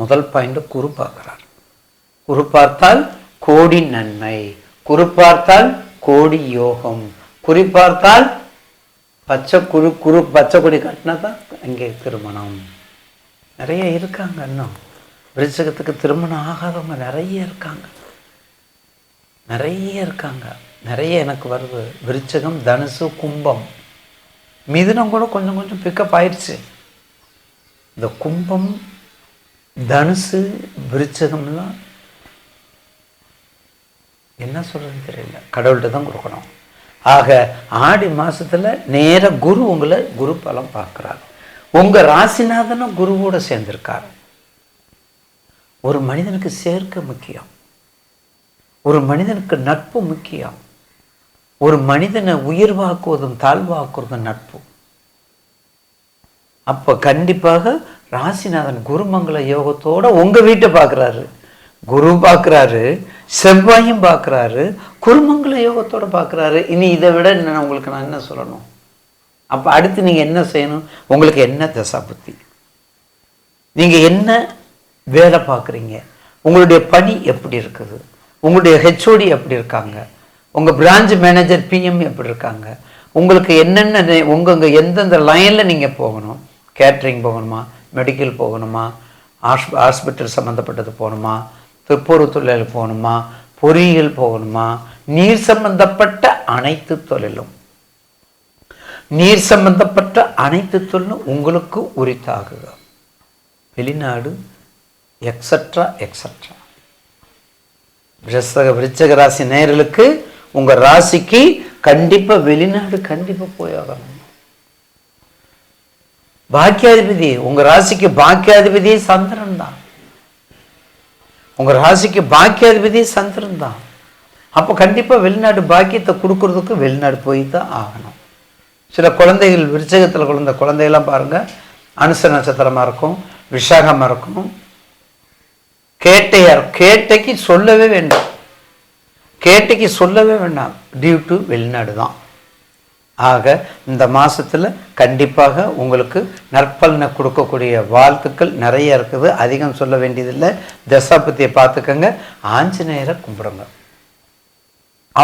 முதல் பாயிண்ட் குரு பார்க்கிறார். குரு பார்த்தால் கோடி நன்மை, குரு பார்த்தால் கோடி யோகம், குறி பார்த்தால் பச்சை கொடி கட்டினா தான் அங்கே திருமணம். நிறைய இருக்காங்க. இன்னும் விருச்சிகத்துக்கு திருமணம் ஆகாதவங்க நிறைய இருக்காங்க, நிறைய இருக்காங்க, நிறைய எனக்கு வருது. விருச்சிகம், தனுசு, கும்பம், மிதுனம் கூட கொஞ்சம் கொஞ்சம் பிக்கப் ஆயிடுச்சு. இந்த கும்பம், தனுசு, விருச்சிகம்லாம் என்ன சொல்றதுன்னு தெரியல, கடவுள்கிட்ட தான் கொடுக்கணும். ஆக ஆடி மாசத்துல நேர குரு உங்களை குரு பலம் பார்க்கிறார். உங்க ராசிநாதனும் குருவோட சேர்ந்திருக்காரு. ஒரு மனிதனுக்கு சேர்க்க முக்கியம், ஒரு மனிதனுக்கு நட்பு முக்கியம், ஒரு மனிதனை உயர்வாக்குவதும் தாழ்வாக்குவதும் நட்பு. அப்ப கண்டிப்பாக ராசிநாதன் குருமங்கள யோகத்தோட உங்க வீட்டை பார்க்கிறாரு, குரு பார்க்கிறாரு, செவ்வாயும் பார்க்கிறாரு, குருமங்கள யோகத்தோட பார்க்கிறாரு. இனி இதை விட உங்களுக்கு நான் என்ன சொல்லணும்? அப்போ அடுத்து நீங்கள் என்ன செய்யணும்? உங்களுக்கு என்ன தசா புத்தி, நீங்கள் என்ன வேலை பார்க்குறீங்க, உங்களுடைய பணி எப்படி இருக்குது, உங்களுடைய ஹெச்ஓடி எப்படி இருக்காங்க, உங்கள் பிரான்ச் மேனேஜர் பிஎம் எப்படி இருக்காங்க, உங்களுக்கு என்னென்ன உங்கள் எந்தெந்த லைனில் நீங்கள் போகணும், கேட்ரிங் போகணுமா, மெடிக்கல் போகணுமா, ஹாஸ்பிட்டல் சம்மந்தப்பட்டது போகணுமா, துப்புரவு தொழில் போகணுமா, பொறியியல் போகணுமா, நீர் சம்பந்தப்பட்ட அனைத்து தொழிலும், நீர் சம்பந்தப்பட்ட அனைத்து தொழிலும் உங்களுக்கு உரித்தாகுக. வெளிநாடு எக்ஸட்ரா எக்ஸட்ரா. விருச்சிக ராசி நேயர்களுக்கு உங்க ராசிக்கு கண்டிப்பா வெளிநாடு கண்டிப்பா போயாகணும். பாக்கியாதிபதி உங்க ராசிக்கு பாக்கியாதிபதி சந்திரன் தான். உங்க ராசிக்கு பாக்கியாதிபதி சந்திரன் தான். அப்போ கண்டிப்பா வெளிநாடு பாக்கியத்தை கொடுக்கறதுக்கு வெளிநாடு போய் தான் ஆகணும். சில குழந்தைகள் விருச்சகத்தில் குழந்தைகள்லாம் பாருங்க, அனுச நட்சத்திரமா இருக்கும், விஷாகமா இருக்கும், கேட்டைக்கு சொல்லவே வேண்டாம், கேட்டைக்கு சொல்லவே வேண்டாம், டியூ டு வெளிநாடு தான். ஆக இந்த மாசத்துல கண்டிப்பாக உங்களுக்கு நற்பலனை கொடுக்கக்கூடிய வாழ்த்துக்கள் நிறைய இருக்குது. அதிகம் சொல்ல வேண்டியதில்லை. தசாபதியை பார்த்துக்கங்க. ஆஞ்சநேயரை கும்பிடுங்க.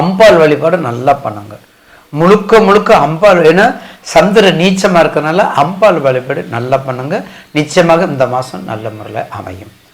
அம்பாள் வழிபாடு நல்லா பண்ணுங்க. முழுக்க முழுக்க அம்பாள், ஏன்னா சந்திர நீச்சமா இருக்கனால அம்பாள் வழிபாடு நல்லா பண்ணுங்க. நிச்சயமாக இந்த மாசம் நல்ல முறையில் அமையும்.